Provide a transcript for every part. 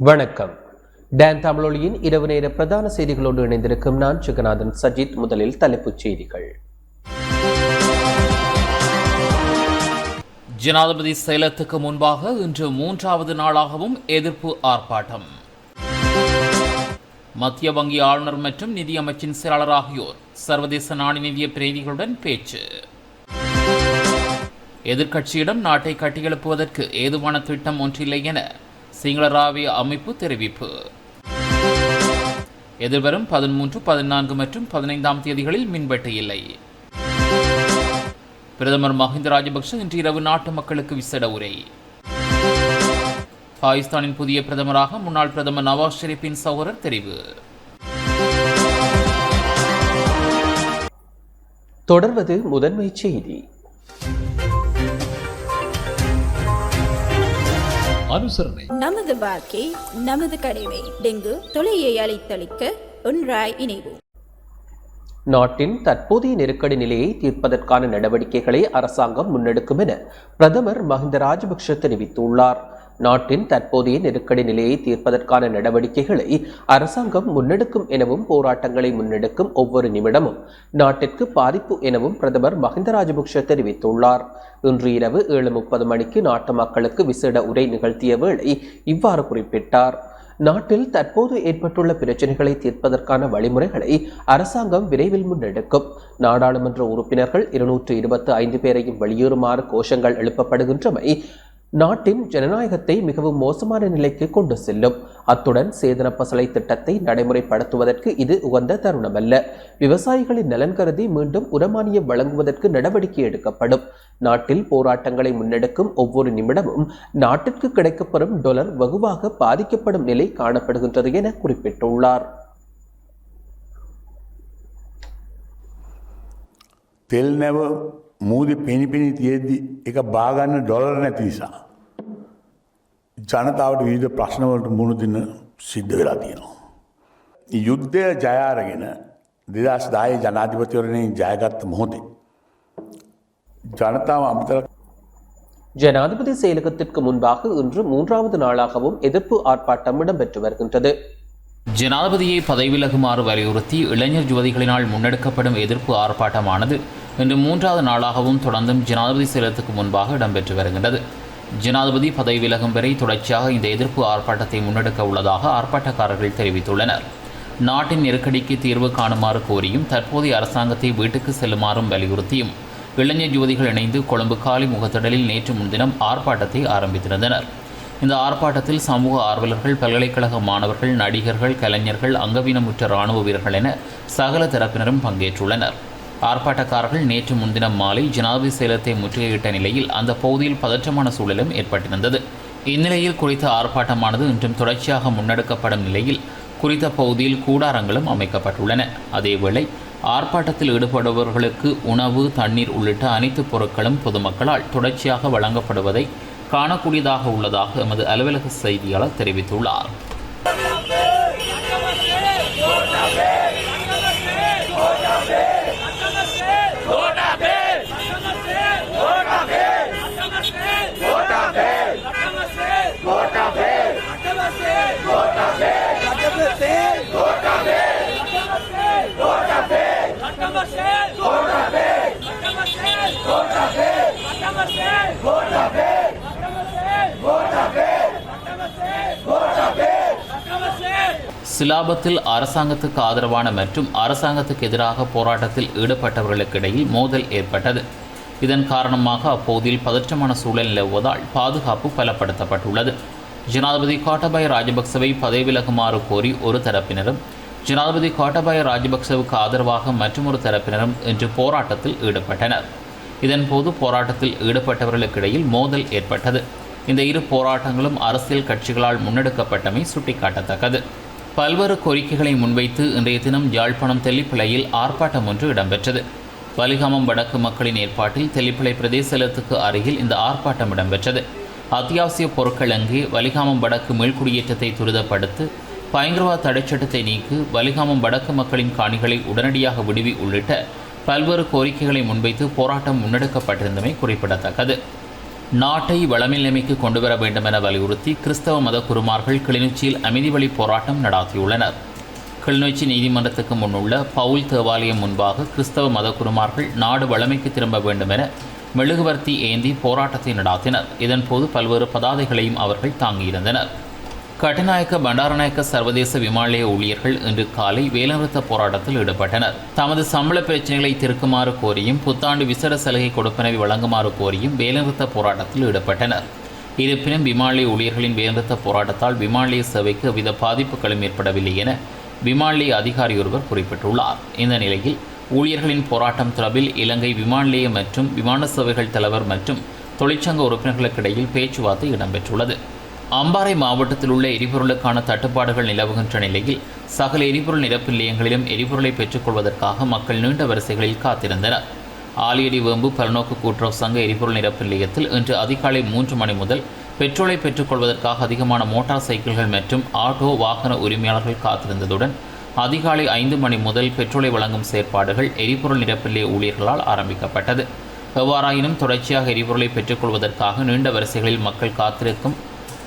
வணக்கம். டான் தமிழொலியின் இரவு நேர பிரதான செய்திகளோடு இணைந்திருக்கும் நான் ஜெகநாதன் சஜித். முதலில் தலைப்புச் செய்திகள். ஜனாதிபதி செயலகத்துக்கு முன்பாக இன்று 3வது நாளாகவும் எதிர்ப்பு ஆர்ப்பாட்டம். மத்திய வங்கி ஆளுநர் மற்றும் நிதியமைச்சின் செயலாளர் ஆகியோர் சர்வதேச நாணய நிதிய பிரதிநிதிகளுடன் பேச்சு. எதிர்க்கட்சியிடம் நாட்டை கட்டியெழுப்புவதற்கு ஏதுவான திட்டம் ஒன்றில்லை என சிங்கள ராவிய அமைப்பு தெரிவிப்பு. எதிர்வரும் 13, 14 மற்றும் 15ஆம் தேதிகளில் மின்வெட்டு இல்லை. பிரதமர் மஹிந்த ராஜபக்ஷ இன்று இரவு நாட்டு மக்களுக்கு விசேட உரை. பாகிஸ்தானின் புதிய பிரதமராக முன்னாள் பிரதமர் நவாஸ் ஷெரீப்பின் சகோதரர் தெரிவு. தொடர்வது முதன்மை செய்தி. அனுசரணை. நமது வாழ்க்கை நமது கடமை. டெங்கு தொலையை அழித்தளிக்க ஒன்றாய் இணைவோம். நாட்டின் தற்போதைய நெருக்கடி நிலையை தீர்ப்பதற்கான நடவடிக்கைகளை அரசாங்கம் முன்னெடுக்கும் என பிரதமர் மஹிந்த ராஜபக்ஷ தெரிவித்துள்ளார். நாட்டின் தற்போதைய நெருக்கடி நிலையை தீர்ப்பதற்கான நடவடிக்கைகளை அரசாங்கம் முன்னெடுக்கும் எனவும் போராட்டங்களை முன்னெடுக்கும் ஒவ்வொரு நிமிடமும் நாட்டிற்கு பாதிப்பு எனவும் பிரதமர் மஹிந்த ராஜபக்ஷ தெரிவித்துள்ளார். இன்று இரவு 7:30 மணிக்கு நாட்டு மக்களுக்கு விசேட உரை நிகழ்த்திய வேளை இவ்வாறு குறிப்பிட்டார். நாட்டில் தற்போது ஏற்பட்டுள்ள பிரச்சனைகளை தீர்ப்பதற்கான வழிமுறைகளை அரசாங்கம் விரைவில் முன்னெடுக்கும். நாடாளுமன்ற உறுப்பினர்கள் 225 பேரையும் வெளியேறுமாறு கோஷங்கள் எழுப்பப்படுகின்றமை நாட்டின் ஜனநாயகத்தை மிகவும் மோசமான நிலைக்கு கொண்டு செல்லும். அத்துடன் சேதன பசலை திட்டத்தை நடைமுறைப்படுத்துவதற்கு இது உகந்த தருணமல்ல. விவசாயிகளின் நலன் கருதி மீண்டும் உரமானியம் வழங்குவதற்கு நடவடிக்கை எடுக்கப்படும். நாட்டில் போராட்டங்களை முன்னெடுக்கும் ஒவ்வொரு நிமிடமும் நாட்டிற்கு கிடைக்கப்பெறும் டாலர் வெகுவாக பாதிக்கப்படும் நிலை காணப்படுகின்றது என குறிப்பிட்டுள்ளார். තෙල් නැව මූදි පිණිපිණි තියෙද්දි එක බාගන්න ඩොලර් නැති නිසා ජනතාවට විවිධ ප්‍රශ්නවලට මුහුණ දෙන්න සිද්ධ වෙලා තියෙනවා. යුද්ධය ජය අරගෙන 2010 ජනාධිපතිවරණයෙන් ජයගත්ත මොහොතේ ජනතාව අමතර ஜனாதிபதி செயலகத்திற்கு முன்பாக இன்று 3வது நாளாகவும் எதிர்ப்பு ஆர்ப்பாட்டம் இடம்பெற்று வருகின்றது. ஜனாதிபதியை பதவி விலகுமாறு வலியுறுத்தி இளைஞர் யுவதிகளினால் முன்னெடுக்கப்படும் எதிர்ப்பு ஆர்ப்பாட்டமானது இன்று 3வது நாளாகவும் தொடர்ந்தும் ஜனாதிபதி செயலகத்துக்கு முன்பாக இடம்பெற்று வருகின்றது. ஜனாதிபதி பதவி விலகும் வரை தொடர்ச்சியாக இந்த எதிர்ப்பு ஆர்ப்பாட்டத்தை முன்னெடுக்க உள்ளதாக ஆர்ப்பாட்டக்காரர்கள் தெரிவித்துள்ளனர். நாட்டின் நெருக்கடிக்கு தீர்வு காணுமாறு கோரியும் தற்போதைய அரசாங்கத்தை வீட்டுக்கு செல்லுமாறும் வலியுறுத்தியும் இளைஞர் யுவதிகள் இணைந்து கொழும்பு காலி முகத்திடலில் நேற்று முன்தினம் ஆர்ப்பாட்டத்தை ஆரம்பித்திருந்தனர். இந்த ஆர்ப்பாட்டத்தில் சமூக ஆர்வலர்கள், பல்கலைக்கழக மாணவர்கள், நடிகர்கள், கலைஞர்கள், அங்கவீனமுற்ற இராணுவ வீரர்கள் என சகல தரப்பினரும் பங்கேற்றுள்ளனர். ஆர்ப்பாட்டக்காரர்கள் நேற்று முன்தினம் மாலை ஜனாதிபதி செயலகத்தை முற்றுகையிட்ட நிலையில் அந்த பகுதியில் பதற்றமான சூழலும் ஏற்பட்டிருந்தது. இந்நிலையில் குறித்த ஆர்ப்பாட்டமானது இன்றும் தொடர்ச்சியாக முன்னெடுக்கப்படும் நிலையில் குறித்த பகுதியில் கூடாரங்களும் அமைக்கப்பட்டுள்ளன. அதேவேளை ஆர்ப்பாட்டத்தில் ஈடுபடுபவர்களுக்கு உணவு, தண்ணீர் உள்ளிட்ட அனைத்து பொருட்களும் பொதுமக்களால் தொடர்ச்சியாக வழங்கப்படுவதை காணக்கூடியதாக உள்ளதாக எமது அலுவலக செய்தியாளர் தெரிவித்துள்ளார். சிலாபத்தில் அரசாங்கத்துக்கு ஆதரவான மற்றும் அரசாங்கத்துக்கு எதிராக போராட்டத்தில் ஈடுபட்டவர்களுக்கு இடையில் மோதல் ஏற்பட்டது. இதன் காரணமாக அப்போதில் பதற்றமான சூழல் நிலவுவதால் பாதுகாப்பு பலப்படுத்தப்பட்டுள்ளது. ஜனாதிபதி கோட்டாபய ராஜபக்சவை பதவி விலகுமாறு கோரி ஒரு தரப்பினரும், ஜனாதிபதி கோட்டாபய ராஜபக்சவுக்கு ஆதரவாக மற்றொரு தரப்பினரும் இன்று போராட்டத்தில் ஈடுபட்டனர். இதன்போது போராட்டத்தில் ஈடுபட்டவர்களுக்கு இடையில் மோதல் ஏற்பட்டது. இந்த இரு போராட்டங்களும் அரசியல் கட்சிகளால் முன்னெடுக்கப்பட்டமை சுட்டிக்காட்டத்தக்கது. பல்வேறு கோரிக்கைகளை முன்வைத்து இன்றைய தினம் யாழ்ப்பாணம் தெல்லிப்பளையில் ஆர்ப்பாட்டம் ஒன்று இடம்பெற்றது. வலிகாமம் வடக்கு மக்களின் ஏற்பாட்டில் தெல்லிப்பளை பிரதேச செயலகத்துக்கு அருகில் இந்த ஆர்ப்பாட்டம் இடம்பெற்றது. அத்தியாவசிய பொருட்கள் அங்கே வலிகாமம் வடக்கு மீள்குடியேற்றத்தை துரிதப்படுத்த, பயங்கரவாத தடைச்சட்டத்தை நீக்கு, வலிகாமம் வடக்கு மக்களின் காணிகளை உடனடியாக விடுவி உள்ளிட்ட பல்வேறு கோரிக்கைகளை முன்வைத்து போராட்டம் முன்னெடுக்கப்பட்டிருந்தமை குறிப்பிடத்தக்கது. நாட்டை வளமின்மைக்கு கொண்டுவர வேண்டும் என வலியுறுத்தி கிறிஸ்தவ மத குருமார்கள் கிளிநொச்சியில் அமைதி வழி போராட்டம் நடாத்தியுள்ளனர். கிளிநொச்சி நீதிமன்றத்துக்கு முன்னுள்ள பவுல் தேவாலயம் முன்பாக கிறிஸ்தவ மத குருமார்கள் நாடு வளமைக்கு திரும்ப வேண்டும் என மெழுகுவர்த்தி ஏந்தி போராட்டத்தை நடாத்தினர். இதன்போது பல்வேறு பதாதைகளையும் அவர்கள் தாங்கியிருந்தனர். கட்டுநாயக்க பண்டாரநாயக்க சர்வதேச விமான நிலைய ஊழியர்கள் இன்று காலை வேலைநிறுத்த போராட்டத்தில் ஈடுபட்டனர். தமது சம்பள பிரச்சினைகளை தீர்க்குமாறு கோரியும் புத்தாண்டு விசேட சலுகை கொடுப்பனவை வழங்குமாறு கோரியும் வேலைநிறுத்த போராட்டத்தில் ஈடுபட்டனர். இருப்பினும் விமான நிலைய ஊழியர்களின் வேலைநிறுத்த போராட்டத்தால் விமான நிலைய சேவைக்கு எவ்வித பாதிப்புகளும் ஏற்படவில்லை என விமான நிலைய அதிகாரி ஒருவர் குறிப்பிட்டுள்ளார். இந்த நிலையில் ஊழியர்களின் போராட்டம் தொடர்பில் இலங்கை விமான நிலைய மற்றும் விமான சேவைகள் தலைவர் மற்றும் தொழிற்சங்க உறுப்பினர்களுக்கிடையில் பேச்சுவார்த்தை இடம்பெற்றுள்ளது. அம்பாறை மாவட்டத்தில் உள்ள எரிபொருளுக்கான தட்டுப்பாடுகள் நிலவுகின்ற நிலையில் சகல எரிபொருள் நிரப்பு நிலையங்களிலும் எரிபொருளை பெற்றுக்கொள்வதற்காக மக்கள் நீண்ட வரிசைகளில் காத்திருந்தனர். ஆலியடி வேம்பு பல்நோக்கு கூட்டுறவு சங்க எரிபொருள் நிரப்பு நிலையத்தில் இன்று அதிகாலை 3 மணி முதல் பெட்ரோலை பெற்றுக்கொள்வதற்காக அதிகமான மோட்டார் சைக்கிள்கள் மற்றும் ஆட்டோ வாகன உரிமையாளர்கள் காத்திருந்ததுடன் அதிகாலை 5 மணி முதல் பெட்ரோலை வழங்கும் செயற்பாடுகள் எரிபொருள் நிரப்பு நிலைய ஊழியர்களால் ஆரம்பிக்கப்பட்டது. எவ்வாறாயினும் தொடர்ச்சியாக எரிபொருளை பெற்றுக்கொள்வதற்காக நீண்ட வரிசைகளில் மக்கள் காத்திருக்கும்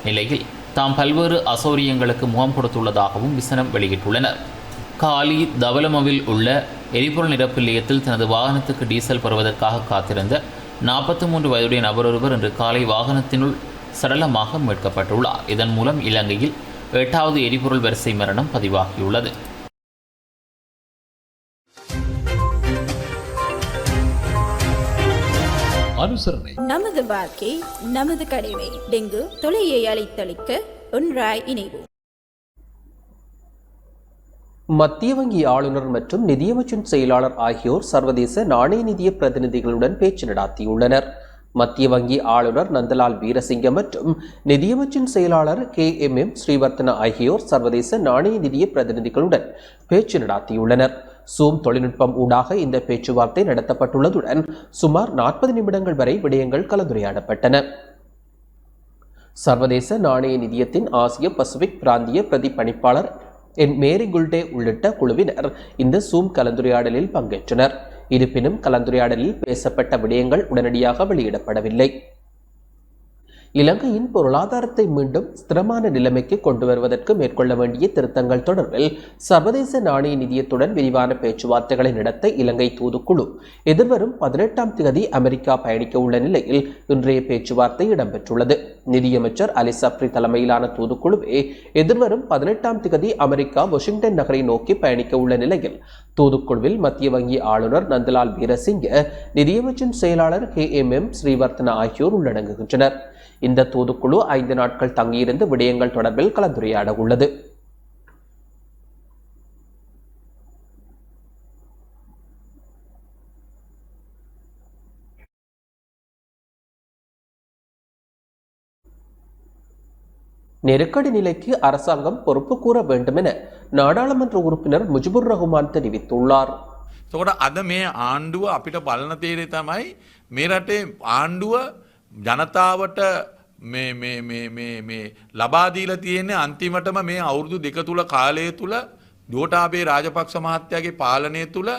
நிலையில் தாம் பல்வேறு அசௌரியங்களுக்கு முகம் கொடுத்துள்ளதாகவும் விசனம் வெளியிட்டுள்ளனர். காலி தவலமவில் உள்ள எரிபொருள் நிரப்பு நிலையத்தில் தனது வாகனத்துக்கு டீசல் பெறுவதற்காக காத்திருந்த 43 வயதுடைய நபர் ஒருவர் இன்று காலை வாகனத்தினுள் சடலமாக மீட்கப்பட்டுள்ளார். இதன் மூலம் இலங்கையில் 8வது எரிபொருள் வரிசை மரணம் பதிவாகியுள்ளது. அனுசரணை நமது வாழ்க்கை நமது கடமை. டெங்கு தொலையை அழித்தளிக்க ஒன்றாய் இணைவோம். மத்திய வங்கி ஆளுநர் மற்றும் நிதியமைச்சின் செயலாளர் ஆகியோர் சர்வதேச நாணய நிதிய பிரதிநிதிகளுடன் பேச்சு நடத்தியுள்ளனர். மத்திய வங்கி ஆளுநர் நந்தலால் வீரசிங்க மற்றும் நிதியமைச்சின் செயலாளர் KMM ஸ்ரீவர்த்தன ஆகியோர் சர்வதேச நாணய நிதிய பிரதிநிதிகளுடன் பேச்சு நடத்தியுள்ளனர். சூம் தொழில்நுட்பம் ஊடாக இந்த பேச்சுவார்த்தை நடத்தப்பட்டுள்ளதுடன் சுமார் 40 நிமிடங்கள் வரை விடயங்கள் கலந்துரையாடப்பட்டன. சர்வதேச நாணய நிதியத்தின் ஆசிய பசிபிக் பிராந்திய பிரதிபலிப்பாளர் மேரி குல்டே உள்ளிட்ட குழுவினர் இந்த சூம் கலந்துரையாடலில் பங்கேற்றனர். இருப்பினும் கலந்துரையாடலில் பேசப்பட்ட விடயங்கள் உடனடியாக வெளியிடப்படவில்லை. இலங்கையின் பொருளாதாரத்தை மீண்டும் ஸ்திரமான நிலைமைக்கு கொண்டு வருவதற்கு மேற்கொள்ள வேண்டிய திருத்தங்கள் தொடர்பில் சர்வதேச நாணய நிதியத்துடன் விரிவான பேச்சுவார்த்தைகளை நடத்த இலங்கை தூதுக்குழு எதிர்வரும் 18ஆம் தேதி அமெரிக்கா பயணிக்க உள்ள நிலையில் இன்றைய பேச்சுவார்த்தை இடம்பெற்றுள்ளது. நிதியமைச்சர் அலி சப்ரி தலைமையிலான தூதுக்குழுவே எதிர்வரும் 18ஆம் தேதி அமெரிக்கா வாஷிங்டன் நகரை நோக்கி பயணிக்க உள்ள நிலையில் தூதுக்குழுவில் மத்திய வங்கி ஆளுநர் நந்தலால் வீரசிங்க, நிதியமைச்சின் செயலாளர் KMM ஸ்ரீவர்த்தன ஆகியோர் உள்ளடங்குகின்றனர். இந்த தூதுக்குழு 5 நாட்கள் தங்கியிருந்து விடயங்கள் தொடர்பில் கலந்துரையாட உள்ளது. நெருக்கடி நிலைக்கு அரசாங்கம் பொறுப்பு கூற வேண்டும் என நாடாளுமன்ற உறுப்பினர் முஜிபுர் ரஹ்மான் தெரிவித்துள்ளார். එතකොට අද මේ ආණ්ඩුව අපිට බලන තේරේ තමයි මේ රටේ ආණ්ඩුව ජනතාවට මේ ලබා දීලා තියෙන්නේ අන්තිමටම මේ අවුරුදු 2 තුල කාලය තුල ගෝඨාභය රාජපක්ෂ මහත්තයාගේ පාලනය තුල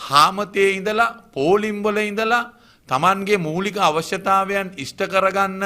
හාමතේ ඉඳලා පෝලිම් වල ඉඳලා තමන්ගේ මූලික අවශ්‍යතාවයන් ඉෂ්ට කරගන්න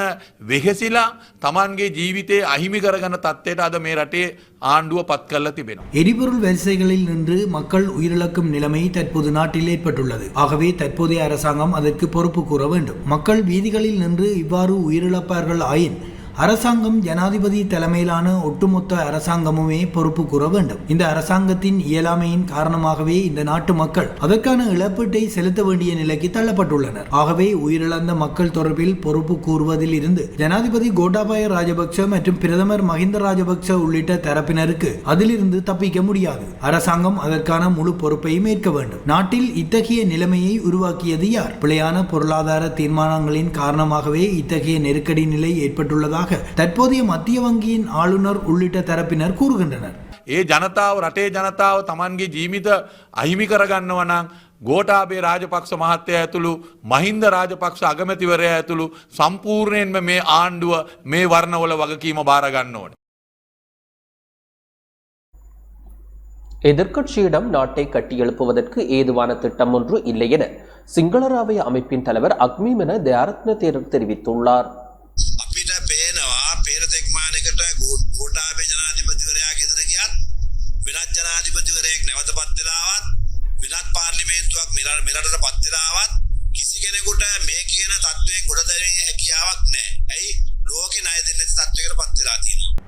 වෙහෙසිලා තමන්ගේ ජීවිතේ අහිමි කරගන්න තත්ත්වයට අද මේ රටේ ஆண்டுவ பத்கல்ல திபெனும். எரிபொருள் வரிசைகளில் நின்று மக்கள் உயிரிழக்கும் நிலைமை தற்போது நாட்டில் ஏற்பட்டுள்ளது. ஆகவே தற்போதைய அரசாங்கம் அதற்கு பொறுப்பு கூற வேண்டும். மக்கள் வீதிகளில் நின்று இவ்வாறு உயிரிழப்பார்கள் ஆயின் அரசாங்கம் ஜனாதிபதி தலைமையிலான ஒட்டுமொத்த அரசாங்கமுமே பொறுப்பு கூற வேண்டும். இந்த அரசாங்கத்தின் இயலாமையின் காரணமாகவே இந்த நாட்டு மக்கள் அதற்கான இழப்பீட்டை செலுத்த வேண்டிய நிலைக்கு தள்ளப்பட்டுள்ளனர். ஆகவே உயிரிழந்த மக்கள் தொடர்பில் பொறுப்பு கூறுவதில் இருந்து ஜனாதிபதி கோட்டாபய ராஜபக்ஷ மற்றும் பிரதமர் மஹிந்த ராஜபக்ஷ உள்ளிட்ட தரப்பினருக்கு அதிலிருந்து தப்பிக்க முடியாது. அரசாங்கம் அதற்கான முழு பொறுப்பையும் ஏற்க வேண்டும். நாட்டில் இத்தகைய நிலைமையை உருவாக்கியது யார்? பிழையான பொருளாதார தீர்மானங்களின் காரணமாகவே இத்தகைய நெருக்கடி நிலை ஏற்பட்டுள்ளதாக தற்போதைய மத்திய வங்கியின் ஆளுநர் உள்ளிட்ட தரப்பினர் கூறுகின்றனர். ඒ ජනතාව රටේ ජනතාව තමන්ගේ ජීවිත අහිමි කරගන්නවා නම් ගෝඨාභය රාජපක්ෂ මහත්තයා ඇතුළු මහින්ද රාජපක්ෂ අගමැතිවරයා ඇතුළු සම්පූර්ණයෙන්ම මේ ආණ්ඩුව මේ වර්ණවල වගකීම බාර ගන්න ඕනේ. எதிர்க்கட்சியிடம் நாட்டை கட்டியெழுப்புவதற்கு ஏதுவான திட்டம் ஒன்று இல்லை என சிங்களராவை அமைப்பின் தலைவர் அக்மிமென தயாரத்ன தேரர் தெரிவித்துள்ளார்.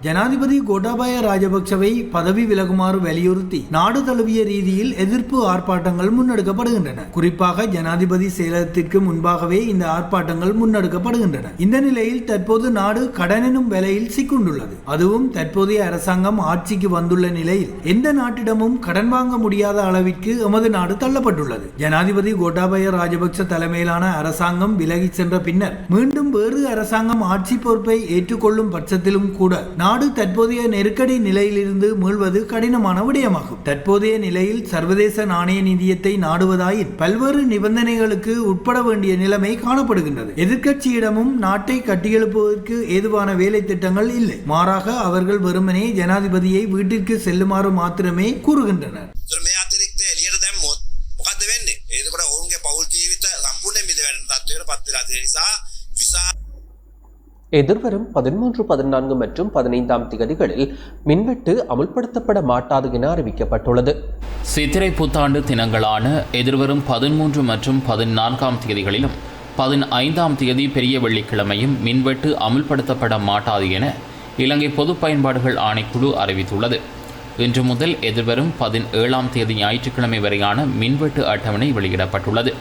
ஜனாதிபதி கோட்டாபய ராஜபக்சவை பதவி விலகுமாறு வலியுறுத்தி நாடு தழுவிய ரீதியில் எதிர்ப்பு ஆர்ப்பாட்டங்கள் முன்னெடுக்கப்படுகின்றன. குறிப்பாக ஜனாதிபதி செயலகத்திற்கு முன்பாகவே இந்த ஆர்ப்பாட்டங்கள் முன்னெடுக்கப்படுகின்றன. இந்த நிலையில் தற்போது நாடு கடன் எனும் வேலையில் சிக்குண்டுள்ளது. அதுவும் தற்போதைய அரசாங்கம் ஆட்சிக்கு வந்துள்ள நிலையில் எந்த நாட்டிடமும் கடன் வாங்க முடியாத அளவிற்கு எமது நாடு தள்ளப்பட்டுள்ளது. ஜனாதிபதி கோட்டாபய ராஜபக்ச தலைமையிலான அரசாங்கம் விலகி சென்ற பின்னர் மீண்டும் வேறு அரசாங்கம் ஆட்சி பொறுப்பை ஏற்றுக்கொள்ளும் பட்சத்திலும் கூட நாடு தற்போதைய நெருக்கடி நிலையிலிருந்து மீள்வது கடினமான விடயமாகும். தற்போதைய நிலையில் சர்வதேச நாணய நிதியத்தை நாடுவதாயின் பல்வேறு நிபந்தனைகளுக்கு உட்பட வேண்டிய நிலைமை காணப்படுகின்றது. எதிர்க்கட்சியிடமும் நாட்டை கட்டியெழுப்புவதற்கு ஏதுவான வேலை திட்டங்கள் இல்லை. மாறாக அவர்கள் வெறுமனே ஜனாதிபதியை வீட்டிற்கு செல்லுமாறு மாத்திரமே கூறுகின்றனர். எதிர்வரும் 13, 14 மற்றும் 15ஆம் திகதிகளில் மின்வெட்டு அமுல்படுத்தப்பட மாட்டாது என அறிவிக்கப்பட்டுள்ளது. சித்திரை புத்தாண்டு தினங்களான எதிர்வரும் 13 மற்றும் 14ஆம் தேதிகளிலும் 15ஆம் தேதி பெரிய வெள்ளிக்கிழமையும் மின்வெட்டு அமுல்படுத்தப்பட மாட்டாது என இலங்கை பொது பயன்பாடுகள் ஆணைக்குழு அறிவித்துள்ளது. இன்று முதல் எதிர்வரும் 17ஆம் தேதி ஞாயிற்றுக்கிழமை வரையான மின்வெட்டு அட்டவணை வெளியிடப்பட்டுள்ளது.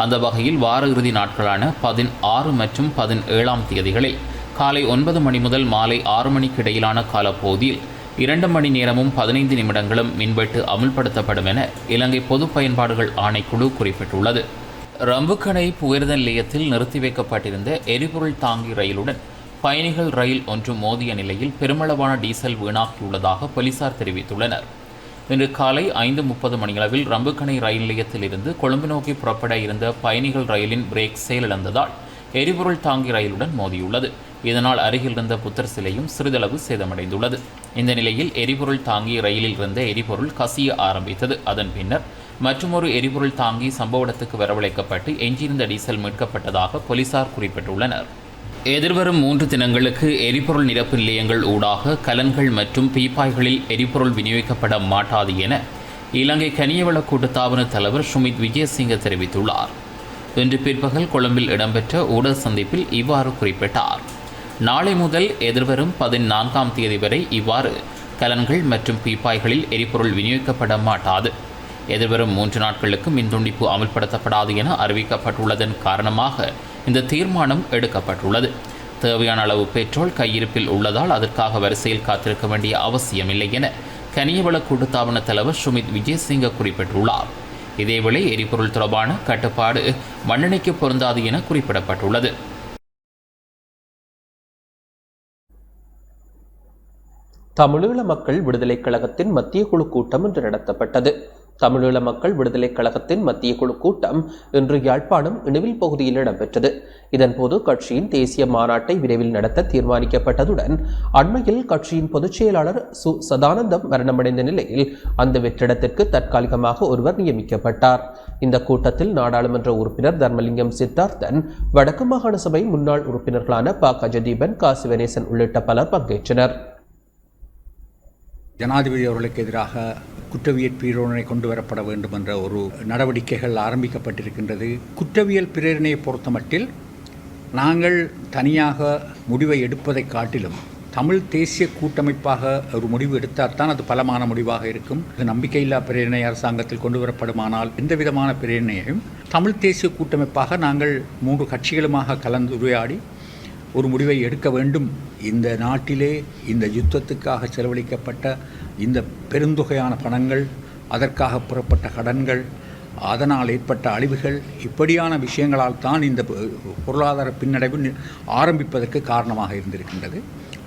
அந்த வகையில் வார இறுதி நாட்களான 16 மற்றும் 17ஆம் தேதிகளில் காலை 9 மணி முதல் மாலை 6 மணிக்கு இடையிலான காலப்பகுதியில் 2 மணி நேரமும் 15 நிமிடங்களும் மின்வெட்டு அமுல்படுத்தப்படும் என இலங்கை பொது பயன்பாடுகள் ஆணைக்குழு குறிப்பிட்டுள்ளது. ரம்புக்கடை புகையிரத நிலையத்தில் நிறுத்தி வைக்கப்பட்டிருந்த எரிபொருள் தாங்கி ரயிலுடன் பயணிகள் ரயில் ஒன்று மோதிய நிலையில் பெருமளவான டீசல் வீணாக்கியுள்ளதாக போலீசார் தெரிவித்துள்ளனர். இன்று காலை 5:30 மணியளவில் ரம்புக்கணை ரயில் நிலையத்தில் இருந்து கொழும்பு நோக்கி புறப்பட இருந்த பயணிகள் ரயிலின் பிரேக் செயலிழந்ததால் எரிபொருள் தாங்கி ரயிலுடன் மோதியுள்ளது. இதனால் அருகில் இருந்த புத்தர் சிலையும் சிறிதளவு சேதமடைந்துள்ளது. இந்த நிலையில் எரிபொருள் தாங்கி ரயிலில் இருந்த எரிபொருள் கசிய ஆரம்பித்தது. அதன் பின்னர் மற்றொரு எரிபொருள் தாங்கி சம்பவ இடத்துக்கு வரவழைக்கப்பட்டு எஞ்சியிருந்த டீசல் மீட்கப்பட்டதாக போலீசார் குறிப்பிட்டுள்ளனர். எதிர்வரும் 3 தினங்களுக்கு எரிபொருள் நிரப்பு நிலையங்கள் ஊடாக கலன்கள் மற்றும் பீப்பாய்களில் எரிபொருள் விநியோகிக்கப்பட மாட்டாது என இலங்கை கனியவள கூட்டுத்தாபன தலைவர் சுமித் விஜயசிங்க தெரிவித்துள்ளார். இன்று பிற்பகல் கொழும்பில் இடம்பெற்ற ஊடக சந்திப்பில் இவ்வாறு குறிப்பிட்டார். நாளை முதல் எதிர்வரும் 14ஆம் தேதி வரை இவ்வாறு கலன்கள் மற்றும் பீப்பாய்களில் எரிபொருள் விநியோகிக்கப்பட மாட்டாது. எதிர்வரும் 3 நாட்களுக்கு மின்துண்டிப்பு அமல்படுத்தப்படாது என அறிவிக்கப்பட்டுள்ளதன் காரணமாக இந்த தீர்மானம் எடுக்கப்பட்டுள்ளது. தேவையான அளவு பெட்ரோல் கையிருப்பில் உள்ளதால் அதற்காக வரிசையில் காத்திருக்க வேண்டிய அவசியமில்லை என கனியவள கூட்டுத்தாபன தலைவர் சுமித் விஜயசிங்க குறிப்பிட்டுள்ளார். இதேவேளை எரிபொருள் தொடர்பான கட்டுப்பாடு மண்ணெண்ணெய்க்கு பொருந்தாது என குறிப்பிடப்பட்டுள்ளது. தமிழீழ மக்கள் விடுதலைக் கழகத்தின் மத்திய குழு கூட்டம் இன்று நடத்தப்பட்டது. தமிழீழ மக்கள் விடுதலைக் கழகத்தின் மத்திய குழு கூட்டம் இன்று யாழ்ப்பாணம் இணுவில் பகுதியில் இடம்பெற்றது. இதன்போது கட்சியின் தேசிய மாநாட்டை விரைவில் நடத்த தீர்மானிக்கப்பட்டதுடன் அண்மையில் கட்சியின் பொதுச் செயலாளர் சதானந்தம் மரணமடைந்த நிலையில் அந்த வெற்றிடத்திற்கு தற்காலிகமாக ஒருவர் நியமிக்கப்பட்டார். இந்த கூட்டத்தில் நாடாளுமன்ற உறுப்பினர் தர்மலிங்கம் சித்தார்த்தன், வடக்கு மாகாண சபை முன்னாள் உறுப்பினர்களான ப. கஜதீபன், காசிவனேசன் உள்ளிட்ட பலர் பங்கேற்றனர். ஜனாதிபதி அவர்களுக்கு எதிராக குற்றவியல் பிரேரணை கொண்டு வரப்பட வேண்டும் என்ற ஒரு நடவடிக்கைகள் ஆரம்பிக்கப்பட்டிருக்கின்றது. குற்றவியல் பிரேரணையை பொறுத்தமட்டில் நாங்கள் தனியாக முடிவை எடுப்பதை காட்டிலும் தமிழ் தேசிய கூட்டமைப்பாக ஒரு முடிவு எடுத்தால்தான் அது பலமான முடிவாக இருக்கும். நம்பிக்கையில்லா பிரேரணை அரசாங்கத்தில் கொண்டு வரப்படுமானால் எந்த விதமான பிரேரணையையும் தமிழ் தேசிய கூட்டமைப்பாக நாங்கள் 3 கட்சிகளுமாக கலந்துரையாடி ஒரு முடிவை எடுக்க வேண்டும். இந்த நாட்டிலே இந்த யுத்தத்துக்காக செலவழிக்கப்பட்ட இந்த பெருந்தொகையான பணங்கள், அதற்காக புறப்பட்ட கடன்கள், அதனால் ஏற்பட்ட அழிவுகள், இப்படியான விஷயங்களால் தான் இந்த பொருளாதார பின்னடைவு ஆரம்பிப்பதற்கு காரணமாக இருந்திருக்கின்றது.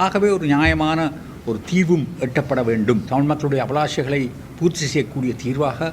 ஆகவே ஒரு நியாயமான ஒரு தீர்வும் எட்டப்பட வேண்டும். தமிழ் மக்களுடைய அபிலாஷைகளை பூர்த்தி செய்யக்கூடிய தீர்வாக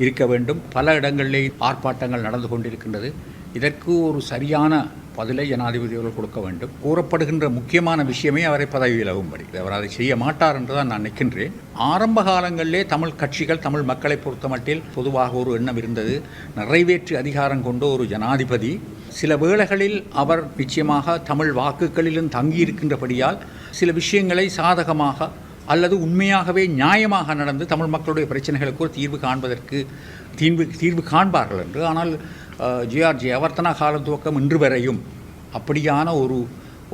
இருக்க வேண்டும். பல இடங்களிலே ஆர்ப்பாட்டங்கள் நடந்து கொண்டிருக்கின்றது. இதற்கு ஒரு சரியான பதிலை ஜனாதிபதி அவர்கள் கொடுக்க வேண்டும். கூறப்படுகின்ற முக்கியமான விஷயமே அவரை பதவி விலகும்படி. அவர் அதை செய்ய மாட்டார் என்று தான் நான் நினைக்கின்றேன். ஆரம்ப காலங்களிலே தமிழ் கட்சிகள், தமிழ் மக்களை பொறுத்தமட்டில் பொதுவாக ஒரு எண்ணம் இருந்தது, நிறைவேற்று அதிகாரம் கொண்ட ஒரு ஜனாதிபதி. சில வேளைகளில் அவர் நிச்சயமாக தமிழ் வாக்குகளிலும் தங்கியிருக்கின்றபடியால் சில விஷயங்களை சாதகமாக அல்லது உண்மையாகவே நியாயமாக நடந்து தமிழ் மக்களுடைய பிரச்சனைகளுக்கு ஒரு தீர்வு காண்பார்கள் என்று. ஆனால் ஜே.ஆர். ஜெயவர்தனா காலம் துவக்கம் இன்று வரையும் அப்படியான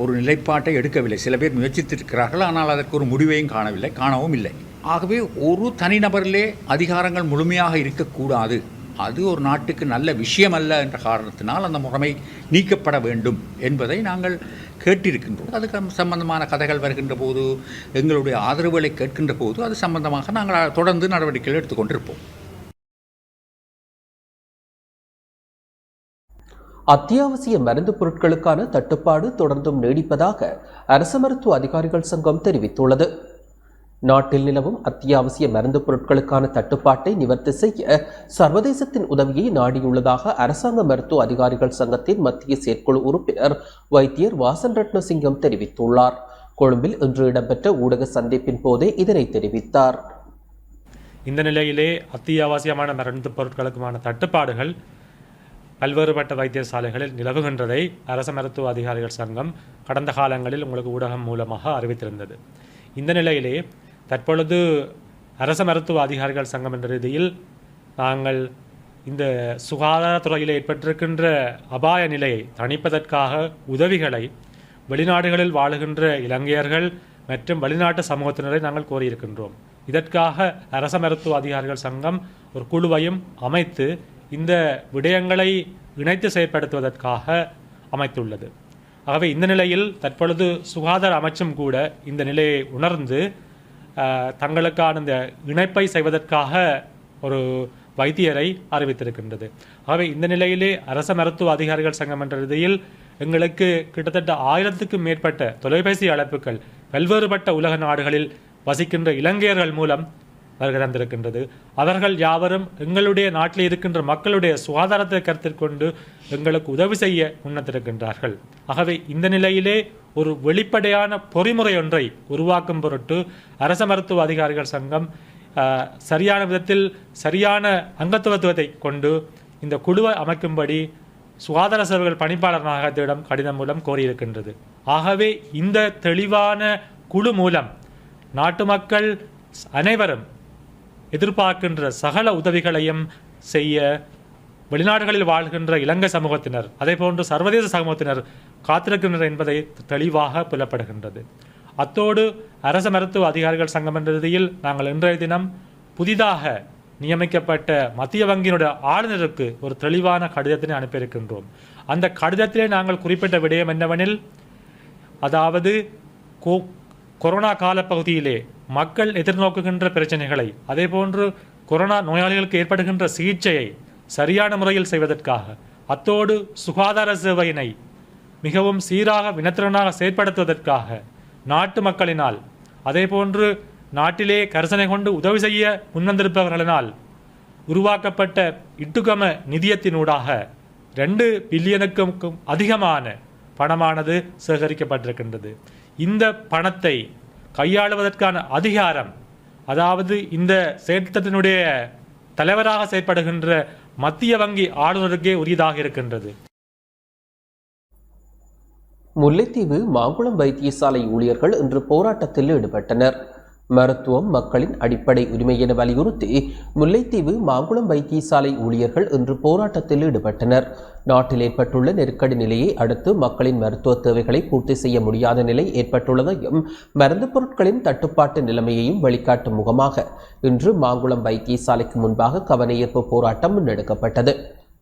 ஒரு நிலைப்பாட்டை எடுக்கவில்லை. சில பேர் முயற்சித்திருக்கிறார்கள், ஆனால் அதற்கு ஒரு முடிவையும் காணவும் இல்லை. ஆகவே ஒரு தனிநபரிலே அதிகாரங்கள் முழுமையாக இருக்கக்கூடாது, அது ஒரு நாட்டுக்கு நல்ல விஷயம் அல்ல என்ற காரணத்தினால் அந்த முறைமை நீக்கப்பட வேண்டும் என்பதை நாங்கள் கேட்டிருக்கின்றோம். அதுக்கு சம்பந்தமான கதைகள் வருகின்ற போது, எங்களுடைய ஆதரவுகளை கேட்கின்ற போது அது சம்பந்தமாக நாங்கள் தொடர்ந்து நடவடிக்கைகள் எடுத்துக்கொண்டிருப்போம். அத்தியாவசிய மருந்து பொருட்களுக்கான தட்டுப்பாடு தொடர்ந்தும் நீடிப்பதாக அரசு மருத்துவ அதிகாரிகள் சங்கம் தெரிவித்துள்ளது. நாட்டில் நிலவும் அத்தியாவசிய மருந்து பொருட்களுக்கான தட்டுப்பாட்டை நிவர்த்தி செய்ய சர்வதேசத்தின் உதவியை நாடியுள்ளதாக அரசாங்க மருத்துவ அதிகாரிகள் சங்கத்தின் மத்திய செயற்குழு உறுப்பினர் வைத்தியர் வாசன் ரட்னசிங்கம் தெரிவித்துள்ளார். கொழும்பில் இன்று இடம்பெற்ற ஊடக சந்திப்பின் போதே இதனை தெரிவித்தார். இந்த நிலையிலே அத்தியாவசியமான மருந்து பொருட்களுக்குமான தட்டுப்பாடுகள் பல்வேறுபட்ட வைத்தியசாலைகளில் நிலவுகின்றதை அரச மருத்துவ அதிகாரிகள் சங்கம் கடந்த காலங்களில் உங்களுக்கு ஊடகம் மூலமாக அறிவித்திருந்தது. இந்த நிலையிலே தற்பொழுது அரச மருத்துவ அதிகாரிகள் சங்கம் என்ற ரீதியில் நாங்கள் இந்த சுகாதாரத்துறையில் ஏற்பட்டிருக்கின்ற அபாய நிலையை தணிப்பதற்காக உதவிகளை வெளிநாடுகளில் வாழுகின்ற இலங்கையர்கள் மற்றும் வெளிநாட்டு சமூகத்தினரை நாங்கள் கோரியிருக்கின்றோம். இதற்காக அரச மருத்துவ அதிகாரிகள் சங்கம் ஒரு குழுவையும் அமைத்து இந்த விடயங்களை இணைத்து செயற்படுத்துவதற்காக அமைத்துள்ளது. ஆகவே இந்த நிலையில் தற்பொழுது சுகாதார அமைச்சும் கூட இந்த நிலையை உணர்ந்து தங்களுக்கான இந்த இணைப்பை செய்வதற்காக ஒரு வைத்தியரை அறிவித்திருக்கின்றது. ஆகவே இந்த நிலையிலே அரச மருத்துவ அதிகாரிகள் சங்கம் என்ற ரீதியில் எங்களுக்கு கிட்டத்தட்ட 1000க்கும் மேற்பட்ட தொலைபேசி அழைப்புகள் பல்வேறுபட்ட உலக நாடுகளில் வசிக்கின்ற இலங்கையர்கள் மூலம் வருகை தந்திருக்கின்றது. அவர்கள் யாவரும் எங்களுடைய நாட்டில் இருக்கின்ற மக்களுடைய சுகாதாரத்தை கருத்தில் கொண்டு எங்களுக்கு உதவி செய்ய முன்னெடுத்திருக்கின்றார்கள். ஆகவே இந்த நிலையிலே ஒரு வெளிப்படையான பொறிமுறை ஒன்றை உருவாக்கும் பொருட்டு அரச மருத்துவ அதிகாரிகள் சங்கம் சரியான விதத்தில் சரியான அங்கத்துவத்தை கொண்டு இந்த குழுவை அமைக்கும்படி சுகாதார சேவைகள் பணிப்பாளர் நாயகத்திடம் கடிதம் மூலம் கோரியிருக்கின்றது. ஆகவே இந்த தெளிவான குழு மூலம் நாட்டு மக்கள் அனைவரும் எதிர்பார்க்கின்ற சகல உதவிகளையும் செய்ய வெளிநாடுகளில் வாழ்கின்ற இலங்கை சமூகத்தினர் அதே போன்று சர்வதேச சமூகத்தினர் காத்திருக்கின்றனர் என்பதை தெளிவாக புலப்படுகின்றது. அத்தோடு அரச மருத்துவ அதிகாரிகள் சங்கம் என்ற ரீதியில் நாங்கள் இன்றைய தினம் புதிதாக நியமிக்கப்பட்ட மத்திய வங்கியினுடைய ஆளுநருக்கு ஒரு தெளிவான கடிதத்தினை அனுப்பியிருக்கின்றோம். அந்த கடிதத்திலே நாங்கள் குறிப்பிட்ட விடயம் என்னவெனில், அதாவது கொரோனா காலப்பகுதியிலே மக்கள் எதிர்நோக்குகின்ற பிரச்சனைகளை அதே போன்று கொரோனா நோயாளிகளுக்கு ஏற்படுகின்ற சிகிச்சையை சரியான முறையில் செய்வதற்காக, அத்தோடு சுகாதார சேவையினை மிகவும் சீராக வினத்திறனாக செயற்படுத்துவதற்காக நாட்டு மக்களினால் அதே போன்று நாட்டிலே கரிசனை கொண்டு உதவி செய்ய முன்வந்திருப்பவர்களினால் உருவாக்கப்பட்ட இட்டுகம நிதியத்தினூடாக 2 பில்லியனுக்கும் அதிகமான பணமானது சேகரிக்கப்பட்டிருக்கின்றது. இந்த பணத்தை கையாளுவதற்கான அதிகாரம், அதாவது இந்த செயற்திட்டத்தினுடைய தலைவராக செயற்படுகின்ற மத்திய வங்கி ஆளுநருக்கே உரியதாக இருக்கின்றது. முல்லைத்தீவு மாங்குளம் வைத்தியசாலை ஊழியர்கள் இன்று போராட்டத்தில் ஈடுபட்டனர். மருத்துவம் மக்களின் அடிப்படை உரிமை என வலியுறுத்தி முல்லைத்தீவு மாங்குளம் வைத்தியசாலை ஊழியர்கள் இன்று போராட்டத்தில் ஈடுபட்டனர். நாட்டில் ஏற்பட்டுள்ள நெருக்கடி நிலையை அடுத்து மக்களின் மருத்துவ தேவைகளை பூர்த்தி செய்ய முடியாத நிலை ஏற்பட்டுள்ளதையும் மருந்து பொருட்களின் தட்டுப்பாட்டு நிலைமையையும் வெளிக்காட்டும் முகமாக இன்று மாங்குளம் வைத்தியசாலைக்கு முன்பாக கவனஈர்ப்பு போராட்டம் முன்னெடுக்கப்பட்டது.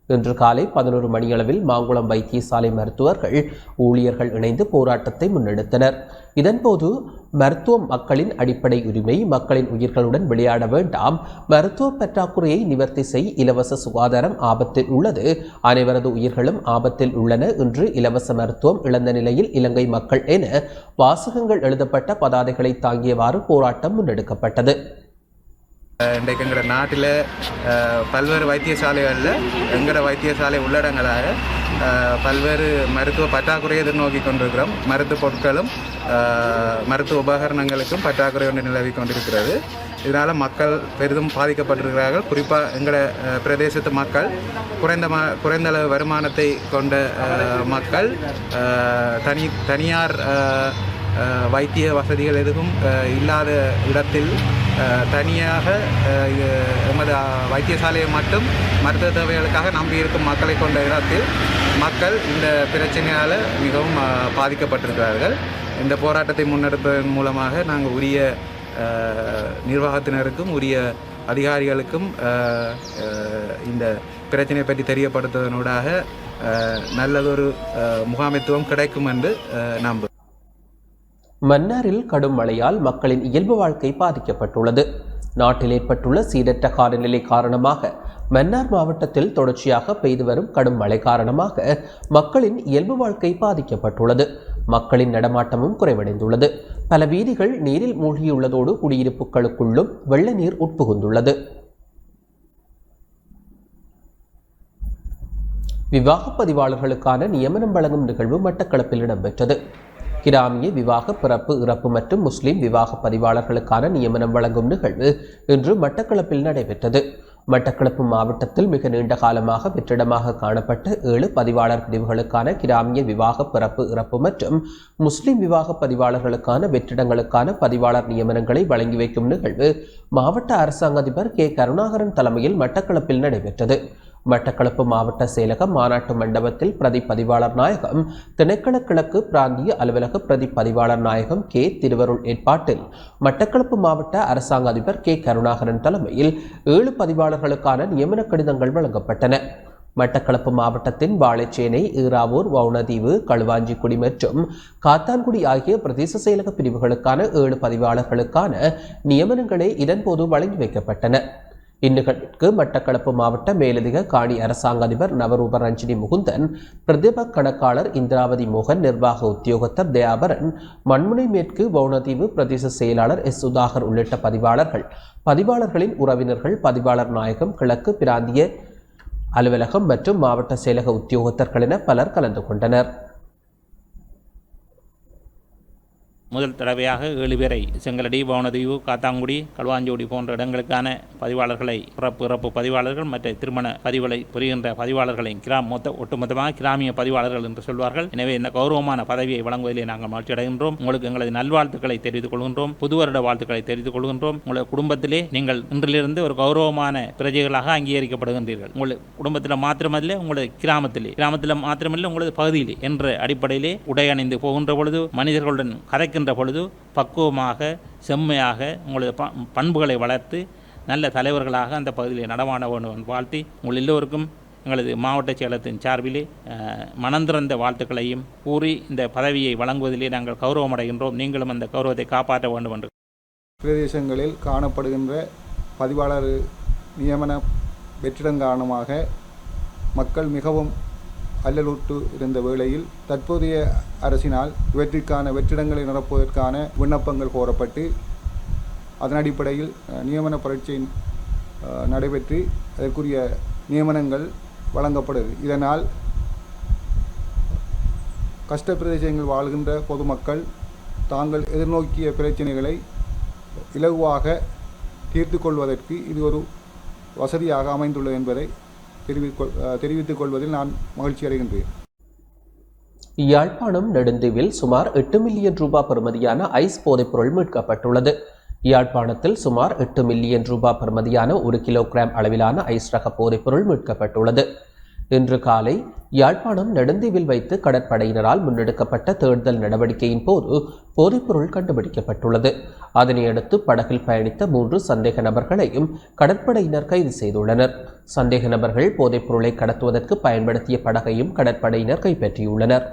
இன்று காலை 11 மணியளவில் மாங்குளம் வைத்தியசாலை மருத்துவர்கள் ஊழியர்கள் இணைந்து போராட்டத்தை முன்னெடுத்தனர். இதன்போது மருத்துவம் மக்களின் அடிப்படை உரிமை, மக்களின் உயிர்களுடன் விளையாட வேண்டாம், மருத்துவ பற்றாக்குறையை நிவர்த்தி செய், இலவச சுகாதாரம் ஆபத்தில் உள்ளது, அனைவரது உயிர்களும் ஆபத்தில் உள்ளன, இன்று இலவச மருத்துவம் இழந்த நிலையில் இலங்கை மக்கள் என வாசகங்கள் எழுதப்பட்ட பதாதைகளை தாங்கியவாறு போராட்டம் முன்னெடுக்கப்பட்டது. இன்றைக்கு எங்களோட நாட்டில் பல்வேறு வைத்தியசாலைகளில் எங்களோட வைத்தியசாலை உள்ளடங்களாக பல்வேறு மருத்துவ பற்றாக்குறையை எதிர்நோக்கி கொண்டிருக்கிறோம். மருத்துவ பொருட்களும் மருத்துவ உபகரணங்களுக்கும் பற்றாக்குறை ஒன்று நிலவி கொண்டிருக்கிறது. இதனால் மக்கள் பெரிதும் பாதிக்கப்பட்டிருக்கிறார்கள். குறிப்பாக எங்களோட பிரதேசத்து மக்கள் குறைந்த அளவு வருமானத்தை கொண்ட மக்கள் தனியார் வைத்திய வசதிகள் எதுவும் இல்லாத இடத்தில் தனியாக எமது வைத்தியசாலையை மட்டும் மருத்துவ தேவைகளுக்காக நம்பியிருக்கும் மக்களை கொண்ட இடத்தில் மக்கள் இந்த பிரச்சனையால் மிகவும் பாதிக்கப்பட்டிருக்கிறார்கள். இந்த போராட்டத்தை முன்னெடுப்பதன் மூலமாக நாங்கள் உரிய நிர்வாகத்தினருக்கும் உரிய அதிகாரிகளுக்கும் இந்த பிரச்சனையை பற்றி தெரியப்படுத்துவதனூடாக நல்லதொரு முகாமைத்துவம் கிடைக்கும் என்று நம்புகிறேன். மன்னாரில் கடும் மழையால் மக்களின் இயல்பு வாழ்க்கை பாதிக்கப்பட்டுள்ளது. நாட்டில் ஏற்பட்டுள்ள சீரற்ற காலநிலை காரணமாக மன்னார் மாவட்டத்தில் தொடர்ச்சியாக பெய்து வரும் கடும் மழை காரணமாக மக்களின் இயல்பு வாழ்க்கை பாதிக்கப்பட்டுள்ளது. மக்களின் நடமாட்டமும் குறைவடைந்துள்ளது. பல வீதிகள் நீரில் மூழ்கியுள்ளதோடு குடியிருப்புகளுக்குள்ளும் வெள்ள நீர் உட்புகுந்துள்ளது. விவாக பதிவாளர்களுக்கான நியமனம் வழங்கும் நிகழ்வு மட்டக்களப்பில் இடம்பெற்றது. கிராமிய விவாக பிறப்பு இறப்பு மற்றும் முஸ்லிம் விவாக பதிவாளர்களுக்கான நியமனம் வழங்கும் நிகழ்வு இன்று மட்டக்களப்பில் நடைபெற்றது. மட்டக்களப்பு மாவட்டத்தில் மிக நீண்ட காலமாக வெற்றிடமாக காணப்பட்ட 7 பதிவாளர் பிரிவுகளுக்கான கிராமிய விவாக பிறப்பு இறப்பு மற்றும் முஸ்லிம் விவாக பதிவாளர்களுக்கான வெற்றிடங்களுக்கான பதிவாளர் நியமனங்களை வழங்கி வைக்கும் நிகழ்வு மாவட்ட அரசாங்க அதிபர் கே கருணாகரன் தலைமையில் மட்டக்களப்பில் நடைபெற்றது. மட்டக்களப்பு மாவட்ட செயலகம் மாநாட்டு மண்டபத்தில் பிரதி பதிவாளர் நாயகம் திணைக்கள கிழக்கு பிராந்திய அலுவலக பிரதி பதிவாளர் நாயகம் கே திருவருள் ஏற்பாட்டில் மட்டக்களப்பு மாவட்ட அரசாங்க அதிபர் கே கருணாகரன் தலைமையில் 7 பதிவாளர்களுக்கான நியமன கடிதங்கள் வழங்கப்பட்டன. மட்டக்களப்பு மாவட்டத்தின் வாழைச்சேனை, ஈராவூர், வவுனதீவு, களுவாஞ்சிக்குடி மற்றும் காத்தான்குடி ஆகிய பிரதேச செயலக பிரிவுகளுக்கான 7 பதிவாளர்களுக்கான நியமனங்களே இதன்போது வழங்கி வைக்கப்பட்டன. இந்நிகழ்ச்சிக்கு மட்டக்களப்பு மாவட்ட மேலதிக காணி அரசாங்க அதிபர் நவரூப ரஞ்சினி முகுந்தன், பிரதிப கணக்காளர் இந்திராவதி மோகன், நிர்வாக உத்தியோகத்தர் தயாபரன், மண்முனை மேற்கு வவுனதீவு பிரதேச செயலாளர் எஸ் சுதாகர் உள்ளிட்ட பதிவாளர்களின் உறவினர்கள், பதிவாளர் நாயகம், கிழக்கு பிராந்திய அலுவலகம் மற்றும் மாவட்ட செயலக உத்தியோகத்தர்கள் என பலர் கலந்து கொண்டனர். முதல் தடவையாக 7 பேரை செங்கலடி, வவுனதீவு, காத்தாங்குடி, களுவாஞ்சோடி போன்ற இடங்களுக்கான பதிவாளர்களை இறப்பு பதிவாளர்கள் மற்ற திருமண பதிவுகளை புரிகின்ற பதிவாளர்களை ஒட்டுமொத்தமாக கிராமிய பதிவாளர்கள் என்று சொல்வார்கள். எனவே இந்த கௌரவமான பதவியை வழங்குவதிலே நாங்கள் மகிழ்ச்சி அடைகின்றோம். உங்களுக்கு எங்களது நல்வாழ்த்துக்களை தெரிவித்துக் கொள்கின்றோம். புது வருட வாழ்த்துக்களை தெரிவித்துக் கொள்கின்றோம். உங்களது குடும்பத்திலே நீங்கள் இன்றிலிருந்து ஒரு கௌரவமான பிரஜைகளாக அங்கீகரிக்கப்படுகின்றீர்கள். உங்களது குடும்பத்தில் மாத்திரமல்ல, உங்களது கிராமத்தில் மாத்திரமல்ல, உங்களது பகுதியிலே என்ற அடிப்படையிலே உடை அணிந்து போகின்ற பொழுது, மனிதர்களுடன் கதைக்கின்ற பொழுது பக்குவமாக செம்மையாக உங்களது பண்புகளை வளர்த்து நல்ல தலைவர்களாக அந்த பகுதியில் நடமாட வேண்டும் வாழ்த்தி உங்கள் எல்லோருக்கும் எங்களது மாவட்ட செயலகத்தின் சார்பிலே மனந்திறந்த வாழ்த்துக்களையும் கூறி இந்த பதவியை வழங்குவதிலே நாங்கள் கௌரவம் அடைகின்றோம். நீங்களும் அந்த கௌரவத்தை காப்பாற்ற வேண்டும் என்று. பிரதேசங்களில் காணப்படுகின்ற பதிவாளர் நியமன வெற்றிடம் காரணமாக மக்கள் மிகவும் அல்லலுற்று இருந்த வேளையில் தற்போதைய அரசினால் இவற்றிற்கான வெற்றிடங்களை நிரப்புவதற்கான விண்ணப்பங்கள் கோரப்பட்டு அதன் அடிப்படையில் நியமன பரீட்சை நடைபெற்று அதற்குரிய நியமனங்கள் வழங்கப்படுது. இதனால் கஷ்ட பிரதேசங்கள் வாழ்கின்ற பொதுமக்கள் தாங்கள் எதிர்நோக்கிய பிரச்சனைகளை இலகுவாக தீர்த்து கொள்வதற்கு இது ஒரு வசதியாக அமைந்துள்ளது என்பதை தெரிவித்துக் கொள்வதில் நான் மகிழ்ச்சி அடைகின்றேன். யாழ்ப்பாணம் நெடுந்தீவில் சுமார் 8 மில்லியன் ரூபாய் பெறுமதியான ஐஸ் போதைப்பொருள் மீட்கப்பட்டுள்ளது. யாழ்ப்பாணத்தில் சுமார் 8 மில்லியன் ரூபாய் பெறுமதியான 1 கிலோகிராம் அளவிலான ஐஸ் ரக போதைப்பொருள் மீட்கப்பட்டுள்ளது. இன்று காலை யாழ்ப்பாணம் நெடுந்தீவில் வைத்து கடற்படையினரால் முன்னெடுக்கப்பட்ட தேடுதல் நடவடிக்கையின் போது போதைப்பொருள் கண்டுபிடிக்கப்பட்டுள்ளது. அதனையடுத்து படகில் பயணித்த 3 சந்தேக நபர்களையும் கடற்படையினர் கைது செய்துள்ளனர். சந்தேக நபர்கள் போதைப்பொருளை கடத்துவதற்கு பயன்படுத்திய படகையும் கடற்படையினர் கைப்பற்றியுள்ளனர்.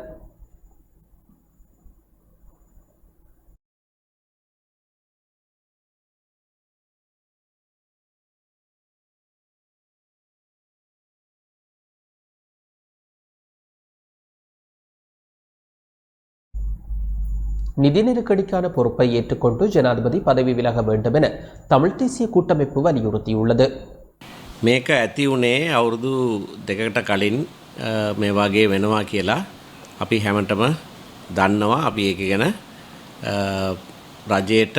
நிதி நெருக்கடிக்கான பொறுப்பை ஏற்றுக்கொண்டு ஜனாதிபதி பதவி விலக வேண்டும் என தமிழ் தேசிய கூட்டமைப்பு வலியுறுத்தியுள்ளது. මේක ඇති වුණේ අවුරුදු දෙකකට කලින් මේ වගේ වෙනවා කියලා අපි හැමතෙම දන්නවා. අපි ඒක ගැන රජයට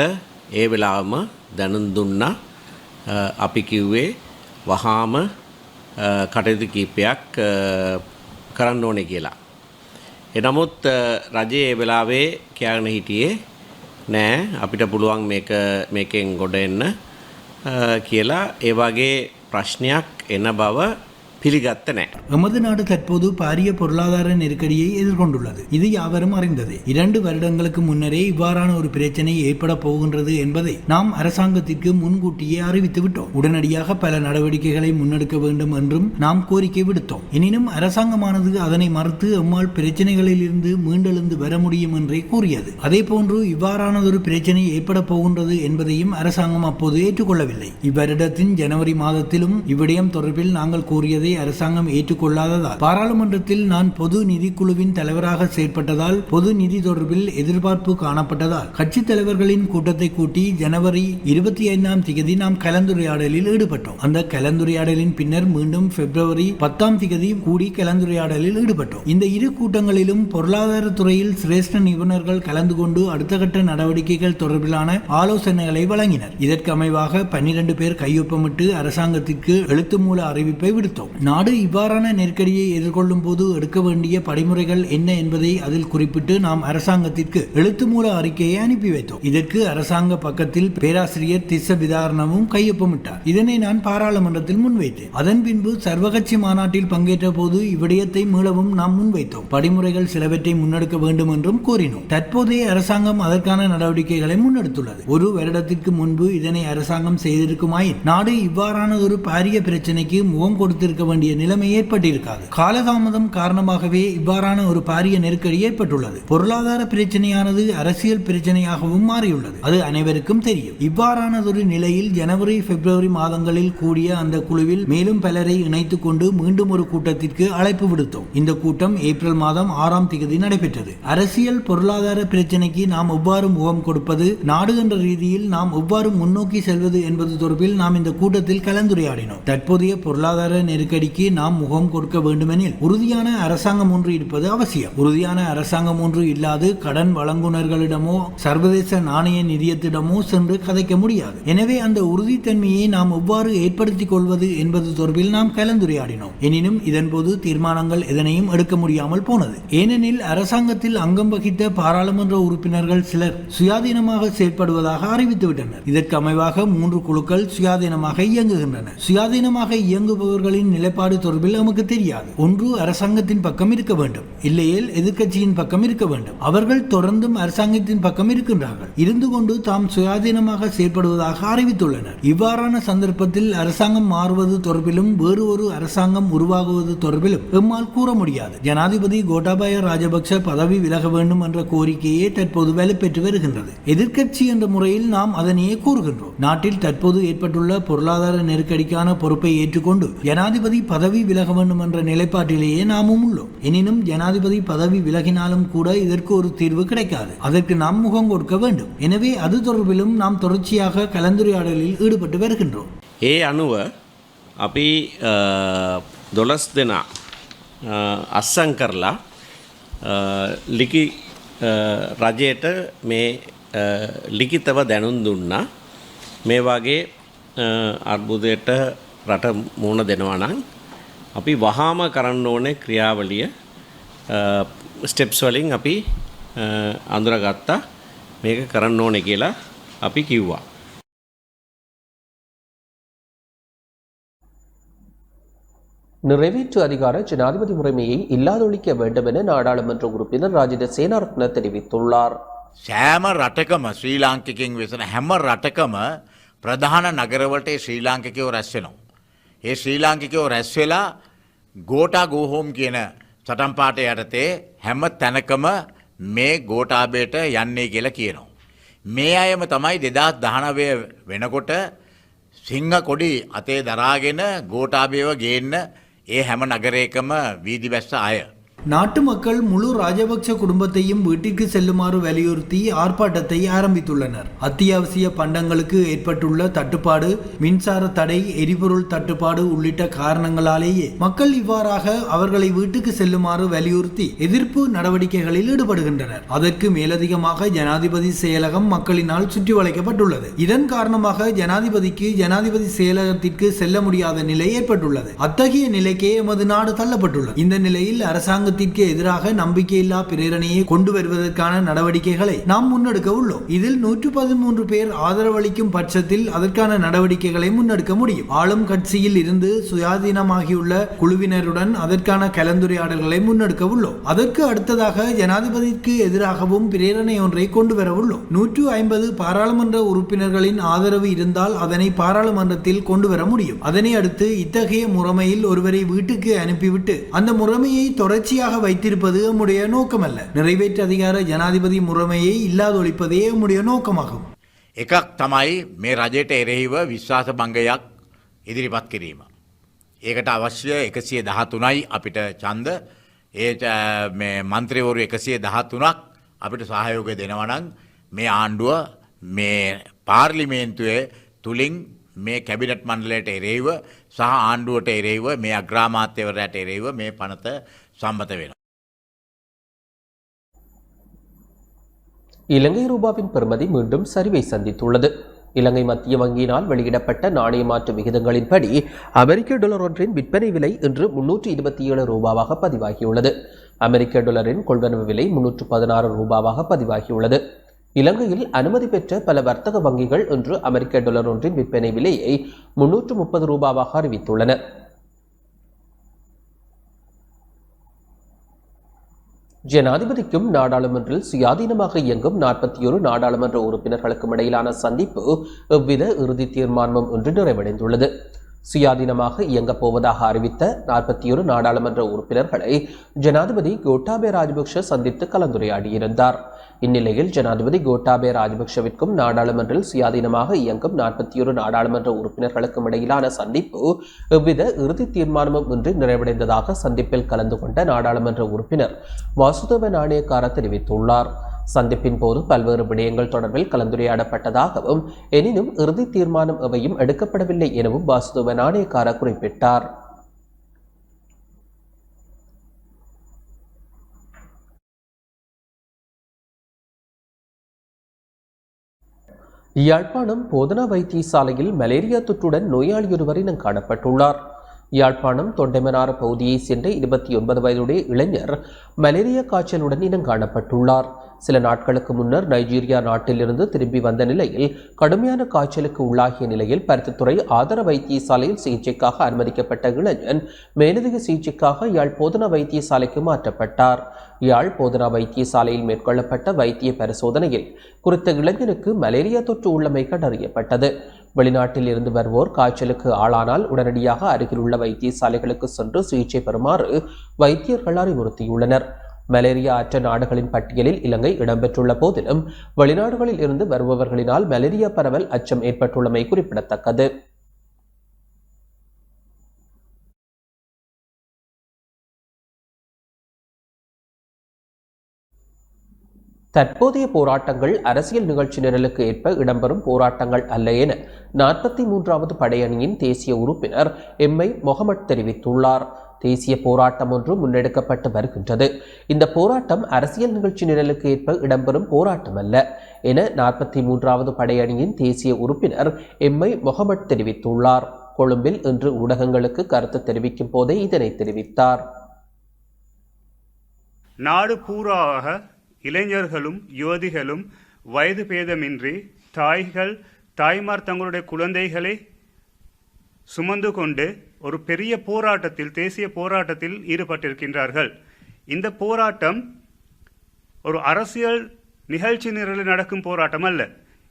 ඒ වෙලාවම දැනුම් දුන්නා. අපි කිව්වේ වහාම කටයුතු කීපයක් කරන්න ඕනේ කියලා. එනමුත් රජයේ ඒ වෙලාවේ කියන්න හිටියේ නෑ අපිට පුළුවන් මේකෙන් ගොඩ එන්න කියලා ඒ වගේ ප්‍රශ්නයක් එන බව පිළිගත්ත නැහැ. எமது நாடு தற்போது பாரிய பொருளாதார நெருக்கடியை எதிர்கொண்டுள்ளது. இது யாவரும் அறிந்தது. 2 வருடங்களுக்கு முன்னரே இவ்வாறான ஒரு பிரச்சனை ஏற்பட போகின்றது என்பதை நாம் அரசாங்கத்திற்கு முன்கூட்டியே அறிவித்து விட்டோம். உடனடியாக பல நடவடிக்கைகளை முன்னெடுக்க வேண்டும் என்றும் நாம் கோரிக்கை விடுத்தோம். எனினும் அரசாங்கமானது அதனை மறுத்து எம்மால் பிரச்சனைகளில் இருந்து மீண்டெழுந்து வர முடியும் என்றே கூறியது. அதே போன்று இவ்வாறானதொரு பிரச்சனை ஏற்பட போகின்றது என்பதையும் அரசாங்கம் அப்போது ஏற்றுக்கொள்ளவில்லை. இவ்வருடத்தின் ஜனவரி மாதத்திலும் இவ்விடயம் தொடர்பில் நாங்கள் கூறியதை அரசாங்கம் ஏற்றுக்கொள்ளாததால் பாராளுமன்றத்தில் நான் பொது நிதிக்குழுவின் தலைவராக செயற்பட்டதால் பொது நிதி தொடர்பில் எதிர்பார்ப்பு காணப்பட்டதால் கட்சித் தலைவர்களின் கூட்டத்தை கூட்டி ஜனவரி 25ஆம் தேதி நாம் கலந்துரையாடலில் ஈடுபட்டோம். அந்த கலந்துரையாடலின் பின்னர் மீண்டும் பிப்ரவரி 10ஆம் தேதி கூடி கலந்துரையாடலில் ஈடுபட்டோம். இந்த இரு கூட்டங்களிலும் பொருளாதார துறையில் சிரேஷ்ட நிபுணர்கள் கலந்து கொண்டு அடுத்த கட்ட நடவடிக்கைகள் தொடர்பிலான ஆலோசனைகளை வழங்கினர். இதற்கு அமைவாக 12 பேர் கையொப்பமிட்டு அரசாங்கத்திற்கு எழுத்து மூல அறிவிப்பை விடுத்தோம். நாடு இவ்வாறான நெருக்கடியை எதிர்கொள்ளும் போது எடுக்க வேண்டிய படிமுறைகள் என்ன என்பதை அதில் குறிப்பிட்டு நாம் அரசாங்கத்திற்கு எழுத்து மூல அறிக்கையை அனுப்பி வைத்தோம். இதற்கு அரசாங்க பக்கத்தில் பேராசிரியர் திஸ்ஸ விதாரணமும் கையொப்பமிட்டார். இதனை நான் பாராளுமன்றத்தில் முன்வைத்தேன். அதன் பின்பு சர்வகட்சி மாநாட்டில் பங்கேற்ற போது இவ்விடயத்தை மீளவும் நாம் முன்வைத்தோம். படிமுறைகள் சிலவற்றை முன்னெடுக்க வேண்டும் என்றும் கோரினோம். தற்போதைய அரசாங்கம் அதற்கான நடவடிக்கைகளை முன்னெடுத்துள்ளது. ஒரு வருடத்திற்கு முன்பு இதனை அரசாங்கம் செய்திருக்குமாயின் நாடு இவ்வாறான ஒரு பாரிய பிரச்சனைக்கு முகம் கொடுத்திருக்க வேண்டிய நிலைமை ஏற்பட்டிருக்காது. காலதாமதம் காரணமாகவே இவ்வாறான ஒரு பாரிய நெருக்கடி ஏற்பட்டுள்ளது. பொருளாதார பிரச்சனையானது அரசியல் பிரச்சனையாகவும் மாறியுள்ளது. அது அனைவருக்கும் தெரியும். இவ்வாறானதொரு நிலையில் ஜனவரி பிப்ரவரி மாதங்களில் கூடிய அந்த குழுவில் மேலும் பலரை இணைத்துக் கொண்டு மீண்டும் ஒரு கூட்டத்திற்கு அழைப்பு விடுத்தோம். இந்த கூட்டம் ஏப்ரல் மாதம் 6ஆம் தேதி நடைபெற்றது. அரசியல் பொருளாதார பிரச்சனைக்கு நாம் எவ்வாறு முகம் கொடுப்பது, நாடு என்ற ரீதியில் நாம் எவ்வாறு முன்னோக்கி செல்வது என்பது தொடர்பில் நாம் இந்த கூட்டத்தில் கலந்துரையாடினோம். தற்போதைய பொருளாதார நெருக்கடிக்கு நாம் முகம் கொடுக்க வேண்டுமெனில் உறுதியான அரசாங்கம் ஒன்று இருப்பது அவசியம். உறுதியான அரசாங்கம் ஒன்று இல்லாது கடன் வழங்குனர்களிடமோ சர்வதேச நாணய நிதியத்திடமோ சென்று கதைக்க முடியாது. எனவே அந்த உறுதித்தன்மையை நாம் எவ்வாறு ஏற்படுத்திக் கொள்வது என்பது தொடர்பில் நாம் கலந்துரையாடினோம். எனினும் இதன்போது தீர்மானங்கள் எதனையும் எடுக்க முடியாமல் போனது. ஏனெனில் அரசாங்கத்தில் அங்கம் வகித்த பாராளுமன்ற உறுப்பினர்கள் சிலர் சுயாதீனமாக செயல்படுவதாக அறிவித்துவிட்டனர். இதற்கு அமைவாக 3 குழுக்கள் சுயாதீனமாக இயங்குகின்றன. சுயாதீனமாக இயங்குபவர்களின் நிலைப்பாடு தொடர்பில் நமக்கு தெரியாது. ஒன்று அரசாங்கத்தின் பக்கம் இருக்க வேண்டும், இல்லையேல் எதிர்க்கட்சியின் பக்கம் இருக்க வேண்டும். அவர்கள் தொடர்ந்தும் அரசாங்கத்தின் பக்கம் இருக்கின்றார்கள். இருந்து கொண்டு தாம் சுயாதீனமாக செயல்படுவதாக அறிவித்துள்ளனர். இவ்வாறான சந்தர்ப்பத்தில் அரசாங்கம் மாறுவது தொடர்பிலும் வேறு ஒரு அரசாங்கம் உருவாகுவது தொடர்பிலும் எம்மால் கூற முடியாது. ஜனாதிபதி கோட்டாபய ராஜபக்ஷ பதவி விலக வேண்டும் என்ற கோரிக்கையே தற்போது வலுப்பெற்று வருகின்றது. எதிர்க்கட்சி என்ற முறையில் நாம் அதனையே கூறுகின்றோம். நாட்டில் தற்போது ஏற்பட்டுள்ள பொருளாதார நெருக்கடிக்கான பொறுப்பை ஏற்றுக்கொண்டு ஜனாதிபதி பதவி விலக வேண்டும் என்ற நிலைப்பாட்டிலேயே நாமும் உள்ளோம். எனினும் ஜனாதிபதி பதவி விலகினாலும் கூட இதற்கு ஒரு தீர்வு கிடைக்காது. அதற்கு நாம் முகம் கொடுக்க வேண்டும். எனவே அது தொடர்பிலும் நாம் தொடர்ச்சியாக கலந்துரையாடலில் ஈடுபட்டு வருகின்றோம். ඒ අනුව අපි 12 දෙනා අස්සම් කරලා ලිකි රජයට මේ ලිඛිතව දැනුම් දුන්නා. මේ වගේ අර්බුදයට රට මුහුණ දෙනවා නම් අපි වහාම කරන්න ඕනේ ක්‍රියාවලිය ස්ටෙප්ස් වලින් අපි අඳුරගත්තා. මේක කරන්න ඕනේ කියලා අපි කිව්වා. நிறைவேற்று அதிகார ஜனாதிபதி முறைமையை இல்லாதொழிக்க வேண்டும் என நாடாளுமன்ற உறுப்பினர் ராஜித சேனாரத்ன தெரிவித்துள்ளார். සෑම රටකම ශ්‍රී ලාංකිකෙන් වෙසෙන හැම රටකම ප්‍රධාන නගරවලට ශ්‍රී ලාංකිකයෝ රැස් වෙනවා. ඒ ශ්‍රී ලාංකිකයෝ රැස් වෙලා ගෝටා ගෝහෝම් කියන සටන් පාඨ යටතේ හැම තැනකම මේ ගෝඨාභයට යන්නේ කියලා කියනවා. මේ අයම තමයි 2019 වෙනකොට සිංහ කොඩි අතේ දරාගෙන ගෝඨාභයව ගේන්න ඒ හැම නගරයකම වීදි වැස්ස අය. நாட்டு மக்கள் முழு ராஜபக்ச குடும்பத்தையும் வீட்டிற்கு செல்லுமாறு வலியுறுத்தி ஆர்ப்பாட்டத்தை ஆரம்பித்துள்ளனர். அத்தியாவசிய பண்டங்களுக்கு ஏற்பட்டுள்ள தட்டுப்பாடு, மின்சார தடை, எரிபொருள் தட்டுப்பாடு உள்ளிட்ட காரணங்களாலேயே மக்கள் இவ்வாறாக அவர்களை வீட்டுக்கு செல்லுமாறு வலியுறுத்தி எதிர்ப்பு நடவடிக்கைகளில் ஈடுபடுகின்றனர். அதற்கு மேலதிகமாக ஜனாதிபதி செயலகம் மக்களினால் சுற்றி வளைக்கப்பட்டுள்ளது. இதன் காரணமாக ஜனாதிபதிக்கு ஜனாதிபதி செயலகத்திற்கு செல்ல முடியாத நிலை ஏற்பட்டுள்ளது. அத்தகைய நிலைக்கே எமது நாடு தள்ளப்பட்டுள்ளது. இந்த நிலையில் அரசாங்க எதிராக நம்பிக்கையில்லா பிரேரணையை கொண்டு வருவதற்கான நடவடிக்கைகளை நாம் முன்னெடுக்க உள்ளோம். இதில் 113 பேர் ஆதரவளிக்கும் பட்சத்தில் அதற்கான நடவடிக்கைகளை முன்னெடுக்க முடியும். ஆளும் கட்சியில் இருந்து சுயாதீனமாகியுள்ள குழுவினருடன் அதற்கான கலந்துரையாடல்களை முன்னெடுக்க உள்ளோம். அதற்கு அடுத்ததாக ஜனாதிபதிக்கு எதிராகவும் பிரேரணை ஒன்றை கொண்டு வர உள்ளோம். 150 பாராளுமன்ற உறுப்பினர்களின் ஆதரவு இருந்தால் அதனை பாராளுமன்றத்தில் கொண்டு வர முடியும். அதனை அடுத்து இத்தகைய முறைமையில் ஒருவரை வீட்டுக்கு அனுப்பிவிட்டு அந்த முறைமையை தொடர்ச்சியாக வைத்திருப்பது நம்முடைய நோக்கமல்ல. நிறைவேற்று அதிகார ஜனாதிபதி முறைமையை இல்லாதொழிப்பதே நம்முடைய நோக்கமாகும். එකක් තමයි මේ රජයට එරෙහිව විශ්වාස භංගයක් ඉදිරිපත් කිරීම. ඒකට අවශ්‍ය 113යි අපිට ඡන්ද. ඒ මේ മന്ത്രിවරු 113ක් අපිට සහයෝගය දෙනවා නම් මේ ආණ්ඩුව මේ පාර්ලිමේන්තුවේ තුලින් මේ කැබිනට් මණ්ඩලයට එරෙහිව සහ ආණ්ඩුවට එරෙහිව මේ අග්‍රාමාත්‍යවරයාට එරෙහිව මේ පනත සම්මත වෙනවා. இலங்கை ரூபாவின் பெறுமதி மீண்டும் சரிவை சந்தித்துள்ளது. இலங்கை மத்திய வங்கியினால் வெளியிடப்பட்ட நாணய மாற்று விகிதங்களின்படி அமெரிக்க டாலர் ஒன்றின் விற்பனை விலை இன்று 327 ரூபாவாக பதிவாகியுள்ளது. அமெரிக்க டாலரின் கொள்வனவு விலை 316 ரூபாவாக பதிவாகியுள்ளது. இலங்கையில் அனுமதி பெற்ற பல வர்த்தக வங்கிகள் இன்று அமெரிக்க டாலர் ஒன்றின் விற்பனை விலையை 330 ரூபாவாக அறிவித்துள்ளன. ஜனாதிபதிக்கும் நாடாளுமன்றில் சுயாதீனமாக இயங்கும் 41 நாடாளுமன்ற உறுப்பினர்களுக்கும் இடையிலான சந்திப்பு எவ்வித இறுதி தீர்மானமும் இன்று நிறைவடைந்துள்ளது. சுயாதீனமாக இயங்கப் போவதாக அறிவித்த 41 நாடாளுமன்ற உறுப்பினர்களை ஜனாதிபதி கோட்டாபய ராஜபக்ஷ சந்தித்து கலந்துரையாடியிருந்தார். இந்நிலையில் ஜனாதிபதி கோட்டாபய ராஜபக்ஷவிற்கும் நாடாளுமன்றில் சுயாதீனமாக இயங்கும் 41 நாடாளுமன்ற உறுப்பினர்களுக்கும் இடையிலான சந்திப்பு எவ்வித இறுதி தீர்மானமும் இன்றி நிறைவடைந்ததாக சந்திப்பில் கலந்து கொண்ட நாடாளுமன்ற உறுப்பினர் வாசுதேவ நாணயக்கார தெரிவித்துள்ளார். சந்திப்பின் போது பல்வேறு விடயங்கள் தொடர்பில் கலந்துரையாடப்பட்டதாகவும் எனினும் இறுதி தீர்மானம் எவையும் எடுக்கப்படவில்லை எனவும் வாசுதேவ நாணயக்கார குறிப்பிட்டார். யாழ்ப்பாணம் போதனா வைத்தியசாலையில் மலேரியா தொற்றுடன் நோயாளியொருவர் இனம் காணப்பட்டுள்ளார். யாழ்ப்பாணம் தொண்டைமனாறு பகுதியைச் சேர்ந்த 29 வயதுடைய இளைஞர் மலேரியா காய்ச்சலுடன் இனம் காணப்பட்டுள்ளார். சில நாட்களுக்கு முன்னர் நைஜீரியா நாட்டிலிருந்து திரும்பி வந்த நிலையில் கடுமையான காய்ச்சலுக்கு உள்ளாகிய நிலையில் பருத்தித்துறை ஆதார வைத்தியசாலையில் சிகிச்சைக்காக அனுமதிக்கப்பட்ட இளைஞன் மேலதிக சிகிச்சைக்காக யாழ் போதனா வைத்தியசாலைக்கு மாற்றப்பட்டார். யாழ் போதனா வைத்தியசாலையில் மேற்கொள்ளப்பட்ட வைத்திய பரிசோதனையில் குறித்த இளைஞனுக்கு மலேரியா தொற்று உள்ளமை கண்டறியப்பட்டது. வெளிநாட்டில் இருந்து வருவோர் காய்ச்சலுக்கு ஆளானால் உடனடியாக அருகில் உள்ள வைத்தியசாலைகளுக்கு சென்று சிகிச்சை பெறுமாறு வைத்தியர்கள் அறிவுறுத்தியுள்ளனர். மலேரியா அற்ற நாடுகளின் பட்டியலில் இலங்கை இடம்பெற்றுள்ள போதிலும் வெளிநாடுகளில் இருந்து வருபவர்களினால் மலேரியா பரவல் அச்சம் ஏற்பட்டுள்ளமை குறிப்பிடத்தக்கது. தற்போதைய போராட்டங்கள் அரசியல் நிகழ்ச்சி நிரலுக்கு ஏற்ப இடம்பெறும் போராட்டங்கள் அல்ல என 43வது படையணியின் தேசிய உறுப்பினர் எம்ஐ மொஹமட் தெரிவித்துள்ளார். தேசிய போராட்டம் ஒன்று முன்னெடுக்கப்பட்டு வருகின்றது. இந்த போராட்டம் அரசியல் நிகழ்ச்சி நிரலுக்கு ஏற்ப இடம்பெறும் போராட்டம் அல்ல என 43வது படையணியின் தேசிய உறுப்பினர் எம்ஐ மொஹமட் தெரிவித்துள்ளார். கொழும்பில் இன்று ஊடகங்களுக்கு கருத்து தெரிவிக்கும் போதே இதனை தெரிவித்தார். நாடு பூராக இளைஞர்களும் யுவதிகளும் வயது பேதமின்றி தாய்மார் தங்களுடைய குழந்தைகளை சுமந்து கொண்டு ஒரு பெரிய போராட்டத்தில், தேசிய போராட்டத்தில் ஈடுபட்டிருக்கின்றார்கள். இந்த போராட்டம் ஒரு அரசியல் நிகழ்ச்சி நிரலில் நடக்கும் போராட்டம் அல்ல.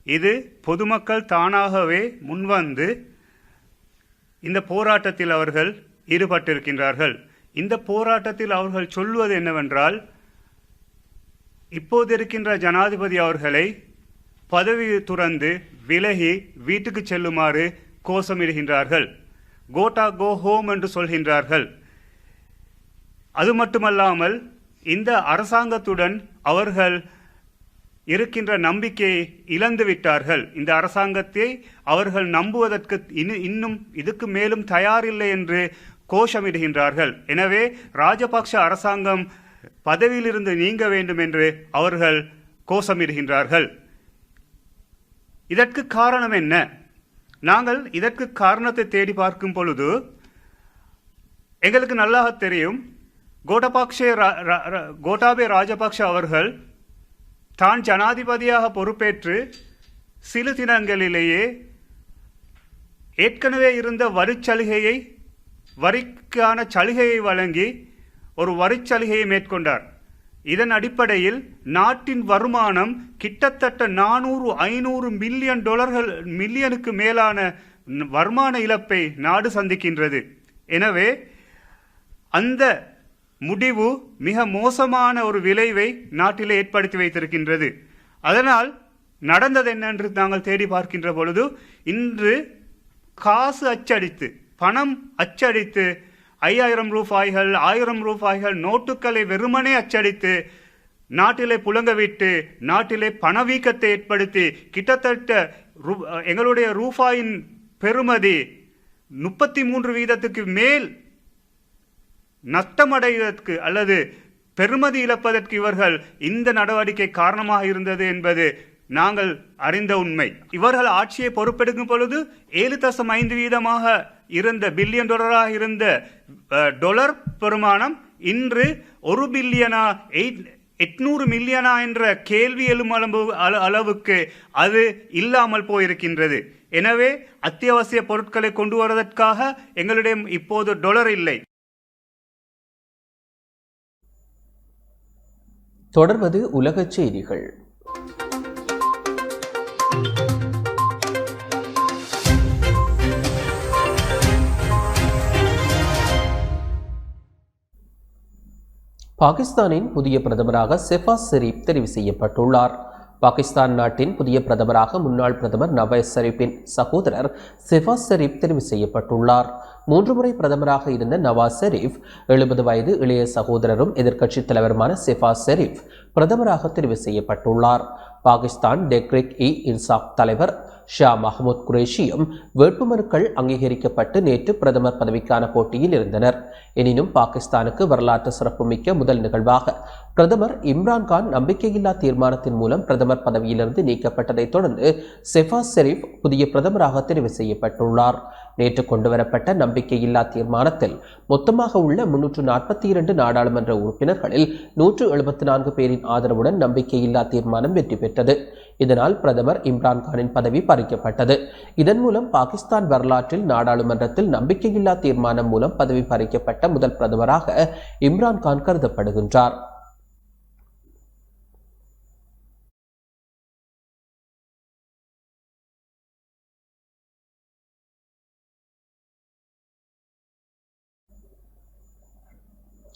இது பொதுமக்கள் தானாகவே முன்வந்து இந்த போராட்டத்தில் அவர்கள் ஈடுபட்டிருக்கின்றார்கள். இந்த போராட்டத்தில் அவர்கள் சொல்வது என்னவென்றால், இப்போது இருக்கின்ற ஜனாதிபதி அவர்களை பதவி துறந்து விலகி வீட்டுக்கு செல்லுமாறு கோஷமிடுகின்றார்கள். கோட்டா கோ ஹோம் என்று சொல்கின்றார்கள். அது மட்டுமல்லாமல் இந்த அரசாங்கத்துடன் அவர்கள் இருக்கின்ற நம்பிக்கையை இழந்து விட்டார்கள். இந்த அரசாங்கத்தை அவர்கள் நம்புவதற்கு இன்னும் இதுக்கு மேலும் தயாரில்லை என்று கோஷமிடுகின்றார்கள். எனவே ராஜபக்ஷ அரசாங்கம் பதவியிலிருந்து நீங்க வேண்டும் என்று அவர்கள் கோஷமிடுகின்றார்கள். இதற்கு காரணம் என்ன? நாங்கள் இதற்கு காரணத்தை தேடி பார்க்கும் பொழுது எங்களுக்கு நல்லா தெரியும், கோட்டாபே ராஜபக்ஷ அவர்கள் தான் ஜனாதிபதியாக பொறுப்பேற்று சில தினங்களிலேயே ஏற்கனவே இருந்த வரிக்கான சலுகையை வழங்கி ஒரு வரிச்சலுகையை மேற்கொண்டார். இதன் அடிப்படையில் நாட்டின் வருமானம் கிட்டத்தட்ட 400-500 மில்லியனுக்கு மேலான வருமான இழப்பை நாடு சந்திக்கின்றது. எனவே அந்த முடிவு மிக மோசமான ஒரு விளைவை நாட்டிலே ஏற்படுத்தி வைத்திருக்கின்றது. அதனால் நடந்தது என்னென்று நாங்கள் தேடி பார்க்கின்ற பொழுது, இன்று காசு அச்சடித்து பணம் அச்சடித்து 5000 ரூபாய்கள் 1000 ரூபாய்கள் நோட்டுகளை வெறுமனே அச்சடித்து நாட்டிலே புழங்கவிட்டு நாட்டிலே பணவீக்கத்தை ஏற்படுத்தி கிட்டத்தட்ட எங்களுடைய ரூபாயின் பெறுமதி 33% மேல் நஷ்டமடைவதற்கு அல்லது பெறுமதி இழப்பதற்கு இவர்கள் இந்த நடவடிக்கை காரணமாக இருந்தது என்பது நாங்கள் அறிந்த உண்மை. இவர்கள் ஆட்சியை பொறுப்பெடுக்கும் பொழுது 7.5% இருந்த பில்லியன் டாலராக இருந்த டாலர் பெருமானம் இன்று 1 பில்லியனா 800 மில்லியனா என்ற கேள்வி எழும் அளவுக்கு அது இல்லாமல் போயிருக்கின்றது. எனவே அத்தியாவசிய பொருட்களை கொண்டு வருவதற்காக எங்களிடம் இப்போது டாலர் இல்லை. தொடர்வது உலகச் செய்திகள். பாகிஸ்தானின் புதிய பிரதமராக ஷெஹ்பாஸ் ஷெரீப் தெரிவு செய்யப்பட்டுள்ளார். பாகிஸ்தான் நாட்டின் புதிய பிரதமராக முன்னாள் பிரதமர் நவாஸ் ஷெரீப்பின் சகோதரர் ஷெஹ்பாஸ் ஷெரீப் தெரிவு செய்யப்பட்டுள்ளார். 3 முறை பிரதமராக இருந்த நவாஸ் ஷெரீப் 70 வயது இளைய சகோதரரும் எதிர்க்கட்சித் தலைவருமான ஷெஹ்பாஸ் ஷெரீப் பிரதமராக தெரிவு செய்யப்பட்டுள்ளார். பாகிஸ்தான் தெஹ்ரீக்-இ-இன்சாஃப் தலைவர் ஷா மஹமூத் குரேஷியும் வேட்புமனுக்கள் அங்கீகரிக்கப்பட்டு நேற்று பிரதமர் பதவிக்கான போட்டியில் இருந்தனர். எனினும் பாகிஸ்தானுக்கு வரலாற்று சிறப்புமிக்க முதல் நிகழ்வாக பிரதமர் இம்ரான்கான் நம்பிக்கையில்லா தீர்மானத்தின் மூலம் பிரதமர் பதவியிலிருந்து நீக்கப்பட்டதைத் தொடர்ந்து ஷெஹ்பாஸ் ஷெரீப் புதிய பிரதமராக தெரிவு செய்யப்பட்டுள்ளார். நேற்று கொண்டுவரப்பட்ட நம்பிக்கையில்லா தீர்மானத்தில் மொத்தமாக உள்ள 342 நாடாளுமன்ற உறுப்பினர்களில் 174 பேரின் ஆதரவுடன் நம்பிக்கையில்லா தீர்மானம் வெற்றி பெற்றது. இதனால் பிரதமர் இம்ரான்கானின் பதவி பறிக்கப்பட்டது. இதன் மூலம் பாகிஸ்தான் வரலாற்றில் நாடாளுமன்றத்தில் நம்பிக்கையில்லா தீர்மானம் மூலம் பதவி பறிக்கப்பட்ட முதல் பிரதமராக இம்ரான்கான் கருதப்படுகின்றார்.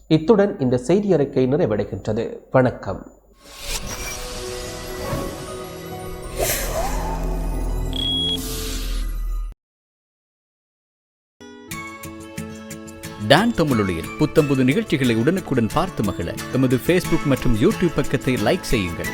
இத்துடன் இந்த செய்தி அறிக்கை நிறைவடைகின்றது. வணக்கம். டான் தமிழொலியில் புத்தம்புது நிகழ்ச்சிகளை உடனுக்குடன் பார்த்து மகிழ எமது ஃபேஸ்புக் மற்றும் யூடியூப் பக்கத்தை லைக் செய்யுங்கள்.